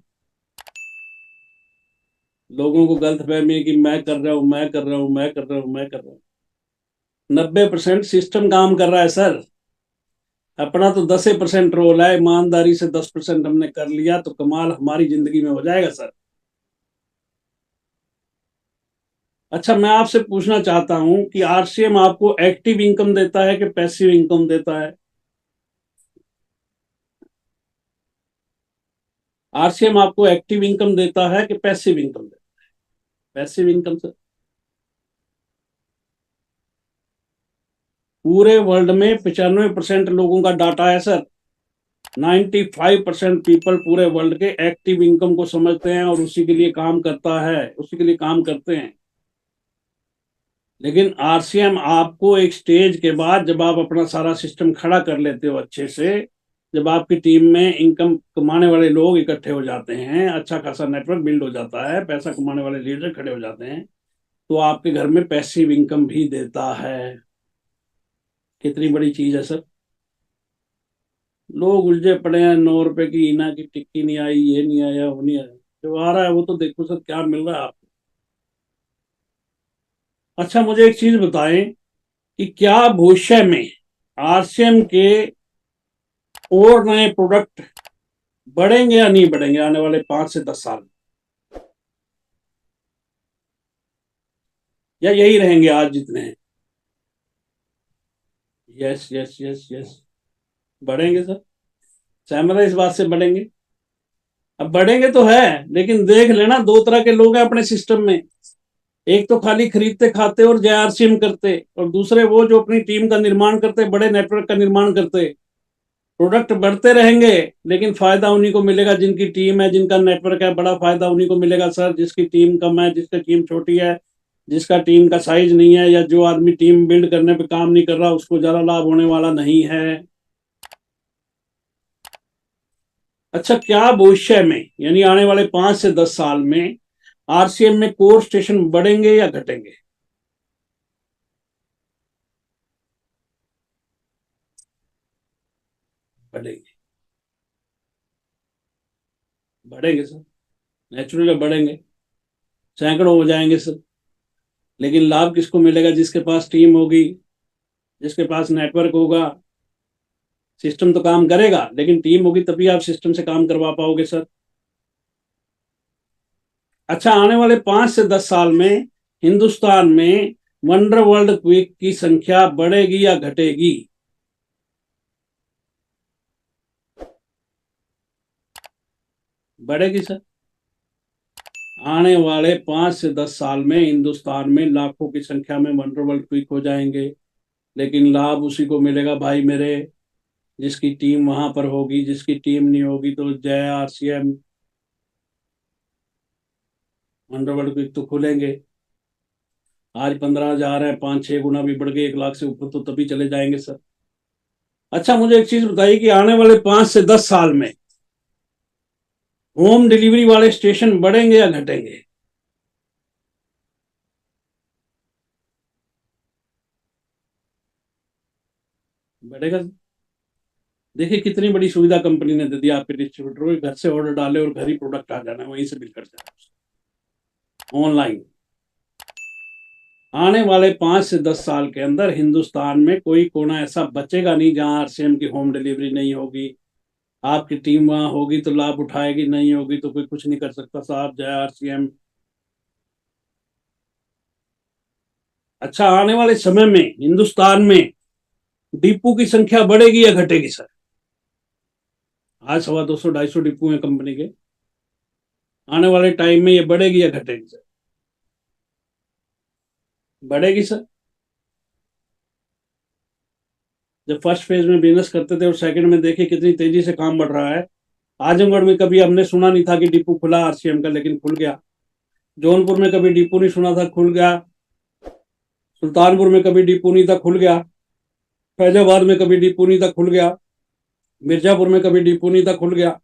लोगों को गलत फहमी है कि मैं कर रहा हूं, मैं कर रहा हूं, मैं कर रहा हूं, मैं कर रहा हूं। 90% सिस्टम काम कर रहा है सर। अपना तो 10% रोल है, ईमानदारी से 10% हमने कर लिया तो कमाल हमारी जिंदगी में हो जाएगा सर। अच्छा, मैं आपसे पूछना चाहता हूं कि आरसीएम आपको एक्टिव इनकम देता है कि पैसिव इनकम देता है? आरसीएम आपको एक्टिव इनकम देता है कि पैसिव इनकम देता है? Passive income sir. पूरे वर्ल्ड में 95% लोगों का डाटा है सर। 95% पीपल पूरे वर्ल्ड के एक्टिव इनकम को समझते हैं और उसी के लिए काम करता है, उसी के लिए काम करते हैं। लेकिन आरसीएम आपको एक स्टेज के बाद, जब आप अपना सारा सिस्टम खड़ा कर लेते हो अच्छे से, जब आपकी टीम में इनकम कमाने वाले लोग इकट्ठे हो जाते हैं, अच्छा खासा नेटवर्क बिल्ड हो जाता है, पैसा कमाने वाले लीडर खड़े हो जाते हैं, तो आपके घर में पैसिव इनकम भी देता है। कितनी बड़ी चीज है सर। लोग उलझे पड़े हैं, 9 रुपए की ईना की टिक्की नहीं आई, ये नहीं आया, वो नहीं आया। जो आ रहा है वो तो देखो सर क्या मिल रहा है आपको। अच्छा, मुझे एक चीज बताएं कि क्या भविष्य में आरसीएम के और नए प्रोडक्ट बढ़ेंगे या नहीं बढ़ेंगे आने वाले 5 से 10 साल में? या यही रहेंगे आज जितने हैं? Yes yes yes yes. बढ़ेंगे सर। सहमत है इस बात से? बढ़ेंगे। अब बढ़ेंगे तो है, लेकिन देख लेना, दो तरह के लोग हैं अपने सिस्टम में। एक तो खाली खरीदते खाते और जेआरसीएम करते, और दूसरे वो जो अपनी टीम का निर्माण करते, बड़े नेटवर्क का निर्माण करते। प्रोडक्ट बढ़ते रहेंगे, लेकिन फायदा उन्हीं को मिलेगा जिनकी टीम है, जिनका नेटवर्क है। बड़ा फायदा उन्हीं को मिलेगा सर जिसकी टीम कम है, जिसकी टीम छोटी है, जिसका टीम का साइज नहीं है, या जो आदमी टीम बिल्ड करने पे काम नहीं कर रहा, उसको ज्यादा लाभ होने वाला नहीं है। अच्छा, क्या भविष्य में, यानी आने वाले 5 से 10 साल में, आरसीएम में कोर स्टेशन बढ़ेंगे या घटेंगे? बढ़ेंगे। बढ़ेंगे सर। नेचुरली बढ़ेंगे। सैकड़ों हो जाएंगे सर। लेकिन लाभ किसको मिलेगा? जिसके पास टीम होगी, जिसके पास नेटवर्क होगा। सिस्टम तो काम करेगा, लेकिन टीम होगी तभी आप सिस्टम से काम करवा पाओगे सर। अच्छा, आने वाले 5 से 10 साल में हिंदुस्तान में वंडर वर्ल्ड क्विक की संख्या बढ़ेगी या घटेगी? बढ़ेगी सर। आने वाले 5 से 10 साल में हिंदुस्तान में लाखों की संख्या में वंडर वर्ल्ड क्विक हो जाएंगे। लेकिन लाभ उसी को मिलेगा भाई मेरे, जिसकी टीम वहां पर होगी। जिसकी टीम नहीं होगी तो जय आरसीएम। वंडर वर्ल्ड क्विक तो खुलेंगे। आज 15,000 है, 5-6 गुना भी बढ़ गए, 1 लाख से ऊपर तो तभी चले जाएंगे सर। अच्छा, मुझे एक चीज बताइए कि आने वाले 5 से 10 साल में होम डिलीवरी वाले स्टेशन बढ़ेंगे या घटेंगे? बढ़ेगा। देखिए कितनी बड़ी सुविधा कंपनी ने दे दी आपके डिस्ट्रीब्यूटर को, घर से ऑर्डर डाले और घर ही प्रोडक्ट आ जाना, वहीं से बिल कर जाना ऑनलाइन। आने वाले 5 से 10 साल के अंदर हिंदुस्तान में कोई कोना ऐसा बचेगा नहीं जहां आरसीएम की होम डिलीवरी नहीं होगी। आपकी टीम वहां होगी तो लाभ उठाएगी, नहीं होगी तो कोई कुछ नहीं कर सकता साहब। जय आरसीएम। अच्छा, आने वाले समय में हिंदुस्तान में डिपो की संख्या बढ़ेगी या घटेगी सर? आज 250 250 डिपो हैं कंपनी के। आने वाले टाइम में ये बढ़ेगी या घटेगी सर? बढ़ेगी सर। जब फर्स्ट फेज में बिजनेस करते थे और सेकंड में देखिए कितनी तेजी से काम बढ़ रहा है। आजमगढ़ में कभी हमने सुना नहीं था कि डिपो खुला आरसीएम का, लेकिन खुल गया। जौनपुर में कभी डिपो नहीं सुना था, खुल गया। सुल्तानपुर में कभी डिपो नहीं था, खुल गया। फैजाबाद में कभी डिपो नहीं था, खुल गया। मिर्जापुर में कभी डिपो नहीं था, खुल गया।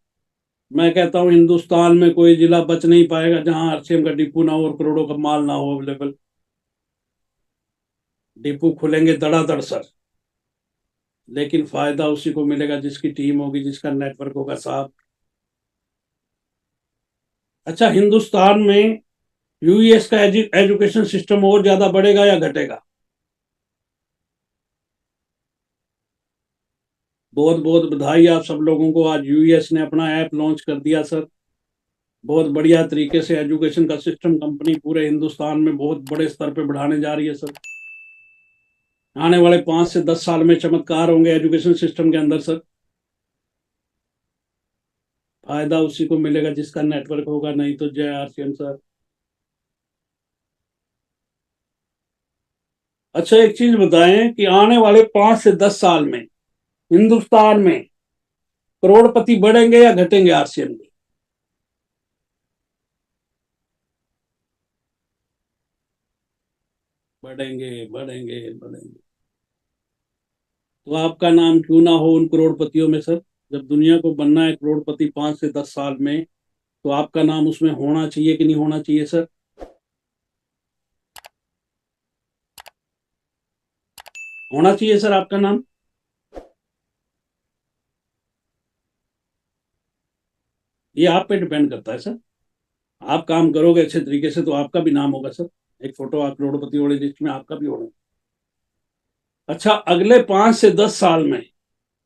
मैं कहता हूं हिंदुस्तान में कोई जिला बच नहीं पाएगा जहां आरसीएम का डिपो ना हो और करोड़ों का माल ना हो अवेलेबल। डिपो खुलेंगे धड़ाधड़ सर। लेकिन फायदा उसी को मिलेगा जिसकी टीम होगी, जिसका नेटवर्क होगा साहब। अच्छा, हिंदुस्तान में यूएस का एजुकेशन सिस्टम और ज्यादा बढ़ेगा या घटेगा? बहुत बहुत बधाई आप सब लोगों को, आज यूएस ने अपना ऐप लॉन्च कर दिया सर। बहुत बढ़िया तरीके से एजुकेशन का सिस्टम कंपनी पूरे हिंदुस्तान में बहुत बड़े स्तर पे बढ़ाने जा रही है सर। आने वाले 5 से 10 साल में चमत्कार होंगे एजुकेशन सिस्टम के अंदर सर। फायदा उसी को मिलेगा जिसका नेटवर्क होगा, नहीं तो जय आरसीएम सर। अच्छा, एक चीज बताएं कि आने वाले 5 से 10 साल में हिंदुस्तान में करोड़पति बढ़ेंगे या घटेंगे आरसीएम के? बढ़ेंगे, बढ़ेंगे, बढ़ेंगे। तो आपका नाम क्यों ना हो उन करोड़पतियों में सर? जब दुनिया को बनना है करोड़पति 5 से 10 साल में, तो आपका नाम उसमें होना चाहिए कि नहीं होना चाहिए सर? होना चाहिए सर आपका नाम। ये आप पे डिपेंड करता है सर। आप काम करोगे अच्छे तरीके से तो आपका भी नाम होगा सर। एक फोटो आप करोड़पति वाली लिस्ट में आपका भी होगा। अच्छा, अगले 5 से 10 साल में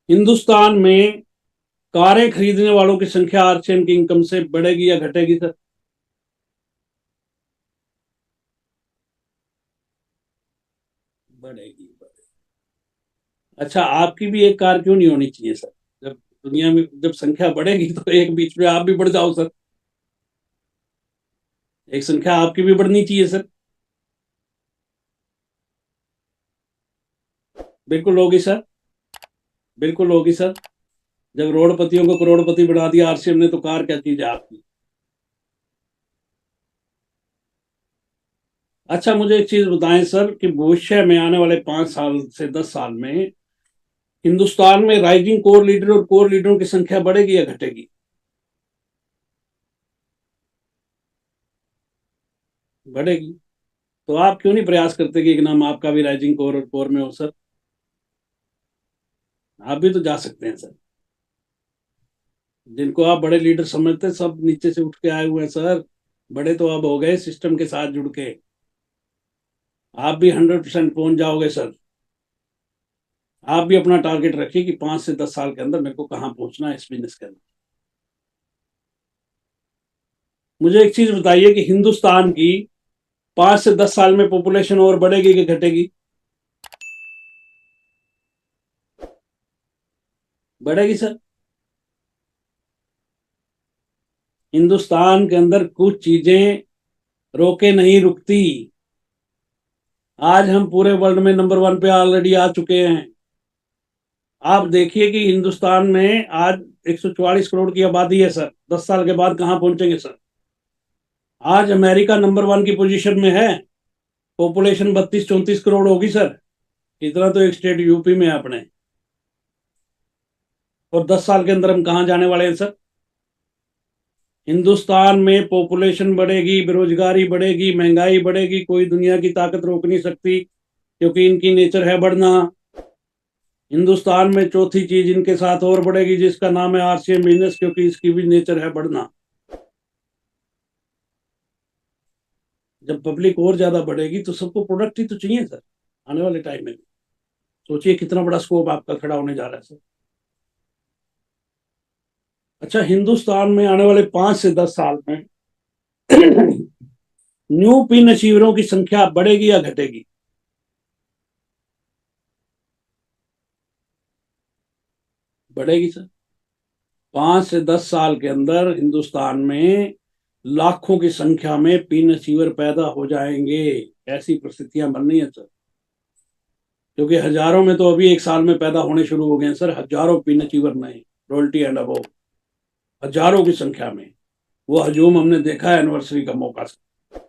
हिंदुस्तान में कारें खरीदने वालों की संख्या आरसीएम की इनकम से बढ़ेगी या घटेगी सर? बढ़ेगी, बढ़ेगी। अच्छा, आपकी भी एक कार क्यों नहीं होनी चाहिए सर? जब दुनिया में जब संख्या बढ़ेगी तो एक बीच में आप भी बढ़ जाओ सर। एक संख्या आपकी भी बढ़नी चाहिए सर। बिल्कुल होगी सर। बिल्कुल होगी सर। जब रोडपतियों को करोड़पति बना दिया आरसीएम ने, तो कार क्या चीज है आपकी? अच्छा, मुझे एक चीज बताएं सर कि भविष्य में आने वाले 5 साल से 10 साल में हिंदुस्तान में राइजिंग कोर लीडर और कोर लीडरों की संख्या बढ़ेगी या घटेगी? बढ़ेगी। तो आप क्यों नहीं प्रयास करते कि एक नाम आपका भी राइजिंग कोर और कोर में हो सर? आप भी तो जा सकते हैं सर। जिनको आप बड़े लीडर समझते हैं, सब नीचे से उठ के आए हुए हैं सर। बड़े तो अब हो गए सिस्टम के साथ जुड़ के। आप भी 100% पहुंच जाओगे सर। आप भी अपना टारगेट रखिए कि 5 से 10 साल के अंदर मेरे को कहाँ पहुंचना है इस बिजनेस के अंदर। मुझे एक चीज बताइए कि हिंदुस्तान की 5 से 10 साल में पॉपुलेशन और बढ़ेगी कि घटेगी? बढ़ेगी सर। हिंदुस्तान के अंदर कुछ चीजें रोके नहीं रुकती। आज हम पूरे वर्ल्ड में नंबर 1 पे ऑलरेडी आ चुके हैं। आप देखिए कि हिंदुस्तान में आज 144 करोड़ की आबादी है सर। 10 साल के बाद कहाँ पहुंचेंगे सर? आज अमेरिका नंबर 1 की पोजीशन में है। पॉपुलेशन 32 34 करोड़ होगी सर। इतना तो एक स्टेट यूपी में है अपने। और 10 साल के अंदर हम कहाँ जाने वाले हैं सर? हिंदुस्तान में पॉपुलेशन बढ़ेगी, बेरोजगारी बढ़ेगी, महंगाई बढ़ेगी, कोई दुनिया की ताकत रोक नहीं सकती, क्योंकि इनकी नेचर है बढ़ना। हिंदुस्तान में चौथी चीज इनके साथ और बढ़ेगी, जिसका नाम है आरसीएम बिजनेस, क्योंकि इसकी भी नेचर है बढ़ना। जब पब्लिक और ज्यादा बढ़ेगी तो सबको प्रोडक्ट ही तो चाहिए सर। आने वाले टाइम में सोचिए कितना बड़ा स्कोप आपका खड़ा होने जा रहा है सर। अच्छा, हिंदुस्तान में आने वाले 5 से 10 साल में न्यू पिन अचीवरों की संख्या बढ़ेगी या घटेगी? बढ़ेगी सर। 5 से 10 साल के अंदर हिंदुस्तान में लाखों की संख्या में पिन अचीवर पैदा हो जाएंगे। ऐसी परिस्थितियां बन रही है सर। क्योंकि हजारों में तो अभी एक साल में पैदा होने शुरू हो गए हैं सर, हजारों पिन अचीवर नए, रॉयल्टी एंड अबव, हजारों की संख्या में। वो हजूम हमने देखा है एनिवर्सरी का मौका से।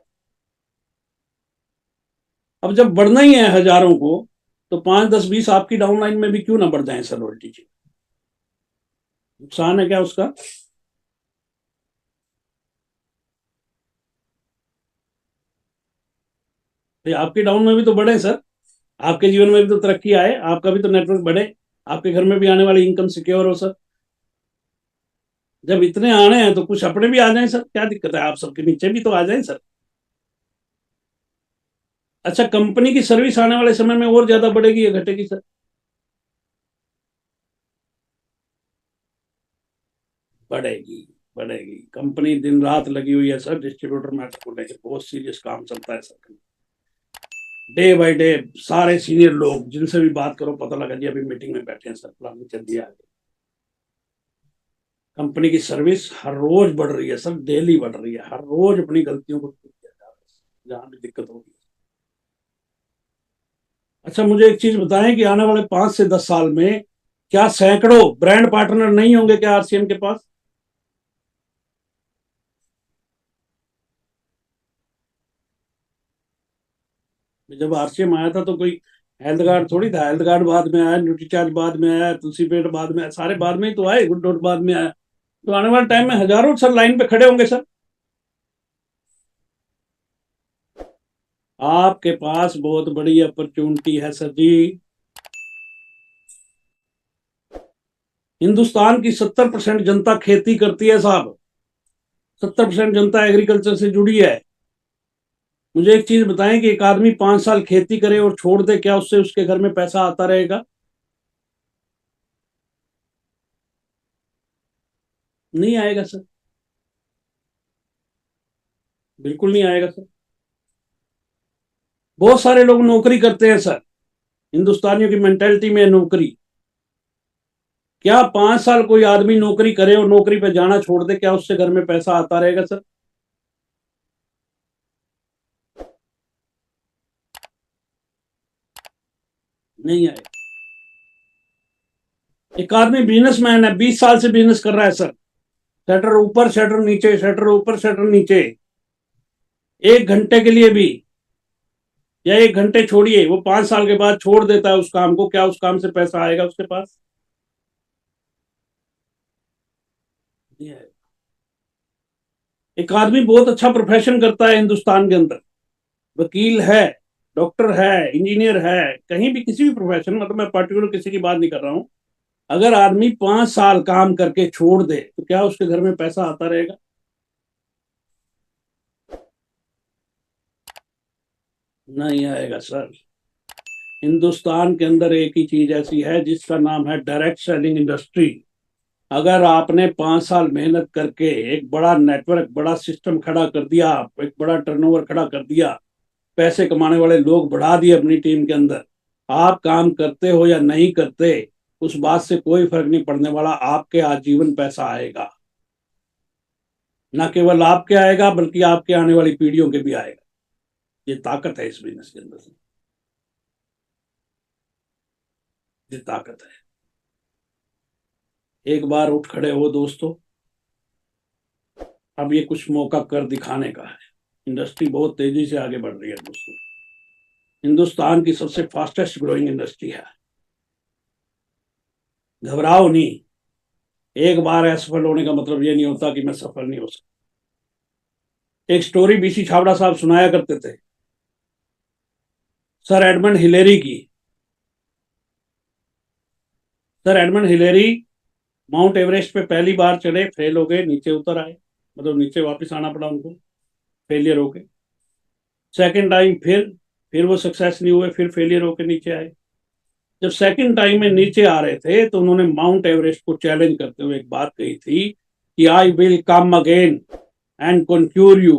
अब जब बढ़ना ही है हजारों को, तो 5, 10, 20 आपकी डाउनलाइन में भी क्यों ना बढ़ जाए सर रॉयल्टी की? नुकसान है क्या उसका? भाई आपके डाउन में भी तो बढ़े सर, आपके जीवन में भी तो तरक्की आए, आपका भी तो नेटवर्क बढ़े, आपके घर में भी आने वाली इनकम सिक्योर हो सर। जब इतने आने हैं तो कुछ अपने भी आ जाएं सर, क्या दिक्कत है? आप सबके नीचे भी तो आ जाएं सर। अच्छा, कंपनी की सर्विस आने वाले समय में और ज्यादा बढ़ेगी या घटेगी सर? बढ़ेगी। बढ़ेगी। कंपनी दिन रात लगी हुई है सर डिस्ट्रीब्यूटर मैटर को लेकर, बहुत सीरियस काम चलता है सर। डे बाय डे सारे सीनियर लोग जिनसे भी बात करो पता लगा जी अभी मीटिंग में बैठे हैं सर, प्लानिंग चल रही है आगे। कंपनी की सर्विस हर रोज बढ़ रही है सर, डेली बढ़ रही है, हर रोज अपनी गलतियों को ठीक किया जा रहा है जहां भी दिक्कत होगी। अच्छा, मुझे एक चीज बताएं कि आने वाले 5 से 10 साल में क्या सैकड़ों ब्रांड पार्टनर नहीं होंगे क्या आरसीएम के पास? जब आरसीएम आया था तो कोई हेल्थ कार्ड थोड़ी था, हेल्थ कार्ड बाद में आया, न्यूट्रीचार्ज बाद में आया, तुलसी पेट बाद में आया, सारे बाद में ही तो आए, गुड डॉट बाद में आया। तो आने वाले टाइम में हजारों सर लाइन पे खड़े होंगे सर। आपके पास बहुत बड़ी अपॉर्चुनिटी है सर जी। हिंदुस्तान की 70% जनता खेती करती है साहब। 70% जनता एग्रीकल्चर से जुड़ी है। मुझे एक चीज बताएं कि एक आदमी 5 साल खेती करे और छोड़ दे, क्या उससे उसके घर में पैसा आता रहेगा? नहीं आएगा सर। बिल्कुल नहीं आएगा सर। बहुत सारे लोग नौकरी करते हैं सर। हिंदुस्तानियों की मेंटेलिटी में है नौकरी। क्या 5 साल कोई आदमी नौकरी करे और नौकरी पे जाना छोड़ दे, क्या उससे घर में पैसा आता रहेगा सर? नहीं आएगा। एक आदमी बिजनेसमैन है, 20 साल से बिजनेस कर रहा है सर, शटर ऊपर शटर नीचे, शटर ऊपर शटर नीचे, 1 घंटे के लिए भी, या 1 घंटे छोड़िए, वो 5 साल के बाद छोड़ देता है उस काम को, क्या उस काम से पैसा आएगा उसके पास? नहीं आएगा। एक आदमी बहुत अच्छा प्रोफेशन करता है हिंदुस्तान के अंदर, वकील है, डॉक्टर है, इंजीनियर है, कहीं भी किसी भी प्रोफेशन, मतलब मैं पर्टिकुलर किसी की बात नहीं कर रहा हूं, अगर आदमी 5 साल काम करके छोड़ दे तो क्या उसके घर में पैसा आता रहेगा? नहीं आएगा सर। हिंदुस्तान के अंदर एक ही चीज ऐसी है जिसका नाम है डायरेक्ट सेलिंग इंडस्ट्री। अगर आपने 5 साल मेहनत करके एक बड़ा नेटवर्क, बड़ा सिस्टम खड़ा कर दिया, एक बड़ा टर्नओवर खड़ा कर दिया, पैसे कमाने वाले लोग बढ़ा दिए अपनी टीम के अंदर, आप काम करते हो या नहीं करते उस बात से कोई फर्क नहीं पड़ने वाला, आपके आजीवन पैसा आएगा। ना केवल आपके आएगा बल्कि आपके आने वाली पीढ़ियों के भी आएगा। ये ताकत है इस बिजनेस के अंदर। ये ताकत है। एक बार उठ खड़े हो दोस्तों, अब ये कुछ मौका कर दिखाने का है। इंडस्ट्री बहुत तेजी से आगे बढ़ रही है दोस्तों। हिंदुस्तान की सबसे फास्टेस्ट ग्रोइंग इंडस्ट्री है। घबराओ नहीं। एक बार असफल होने का मतलब ये नहीं होता कि मैं सफल नहीं हो सकता। एक स्टोरी बीसी छाबड़ा साहब सुनाया करते थे, सर एडमंड हिलेरी की। Sir Edmund Hillary mount Everest पे पहली बार चढ़े, फेल हो गए, नीचे उतर आए, मतलब नीचे वापस आना पड़ा उनको, फेलियर हो गए। सेकेंड टाइम फिर वो सक्सेस नहीं हुए, फिर फेलियर होकर नीचे आए। जब सेकंड टाइम में नीचे आ रहे थे तो उन्होंने माउंट एवरेस्ट को चैलेंज करते हुए एक बात कही थी कि I will come again and conquer you,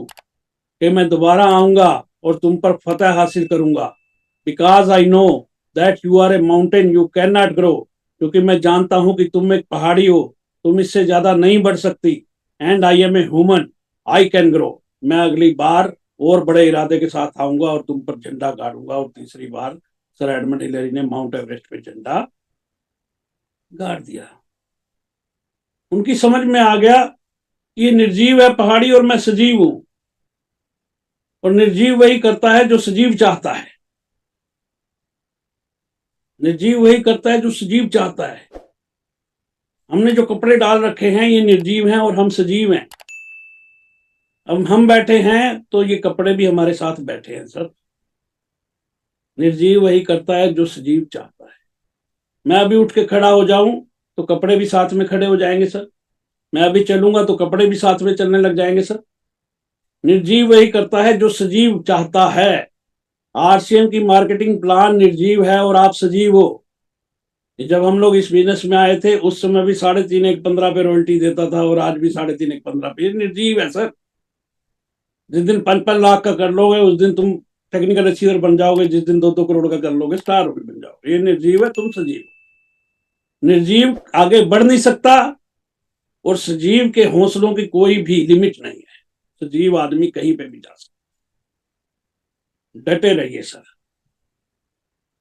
कि मैं दोबारा आऊंगा और तुम पर फतह हासिल करूंगा। Because I know that you are a mountain you can not grow, क्योंकि मैं जानता हूं कि तुम एक पहाड़ी हो, तुम इससे ज्यादा नहीं बढ़ सकती। And I am a human, I can grow. मैं अगली बार और बड़े इरादे के साथ आऊंगा और तुम पर झंडा गाड़ूंगा। और तीसरी बार सर एडमंड हिलेरी ने माउंट एवरेस्ट पे झंडा गाड़ दिया। उनकी समझ में आ गया ये निर्जीव है पहाड़ी और मैं सजीव हूं, और निर्जीव वही करता है जो सजीव चाहता है। निर्जीव वही करता है जो सजीव चाहता है। हमने जो कपड़े डाल रखे हैं ये निर्जीव हैं और हम सजीव हैं। अब हम बैठे हैं तो ये कपड़े भी हमारे साथ बैठे हैं सर। निर्जीव वही करता है जो सजीव चाहता है। मैं अभी उठ के खड़ा हो जाऊं तो कपड़े भी साथ में खड़े हो जाएंगे सर। मैं अभी चलूंगा तो कपड़े भी साथ में चलने लग जाएंगे सर। निर्जीव वही करता है जो सजीव चाहता है। आरसीएम की मार्केटिंग प्लान निर्जीव है और आप सजीव हो। जब हम लोग इस बिजनेस में आए थे उस समय भी 3.5 पे रॉयल्टी देता था और आज भी 3.5 पे। निर्जीव है सर। जिस दिन 5-5 लाख का कर लोगे उस दिन तुम टेक्निकल अचीवर बन जाओगे, जिस दिन 2-2 करोड़ का कर लोगे स्टार भी बन जाओगे। ये निर्जीव है, तुम सजीव। निर्जीव आगे बढ़ नहीं सकता और सजीव के हौसलों की कोई भी लिमिट नहीं है। सजीव आदमी कहीं पे भी जा सकता। डटे रहिए सर,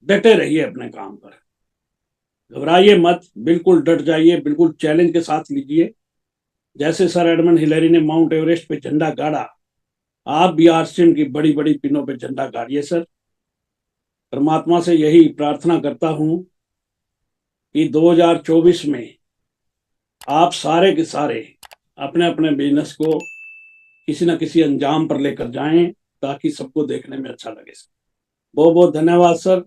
डटे रहिए अपने काम पर, घबराइए मत, बिल्कुल डट जाइए, बिल्कुल चैलेंज के साथ लीजिए। जैसे सर एडमंड हिलेरी ने माउंट एवरेस्ट पे झंडा गाड़ा, आप भी आरसीएम की बड़ी बड़ी पिनों पे झंडा गाड़िए सर। परमात्मा से यही प्रार्थना करता हूं कि 2024 में आप सारे के सारे अपने अपने बिजनेस को किसी न किसी अंजाम पर लेकर जाएं ताकि सबको देखने में अच्छा लगे। बहुत बहुत धन्यवाद सर।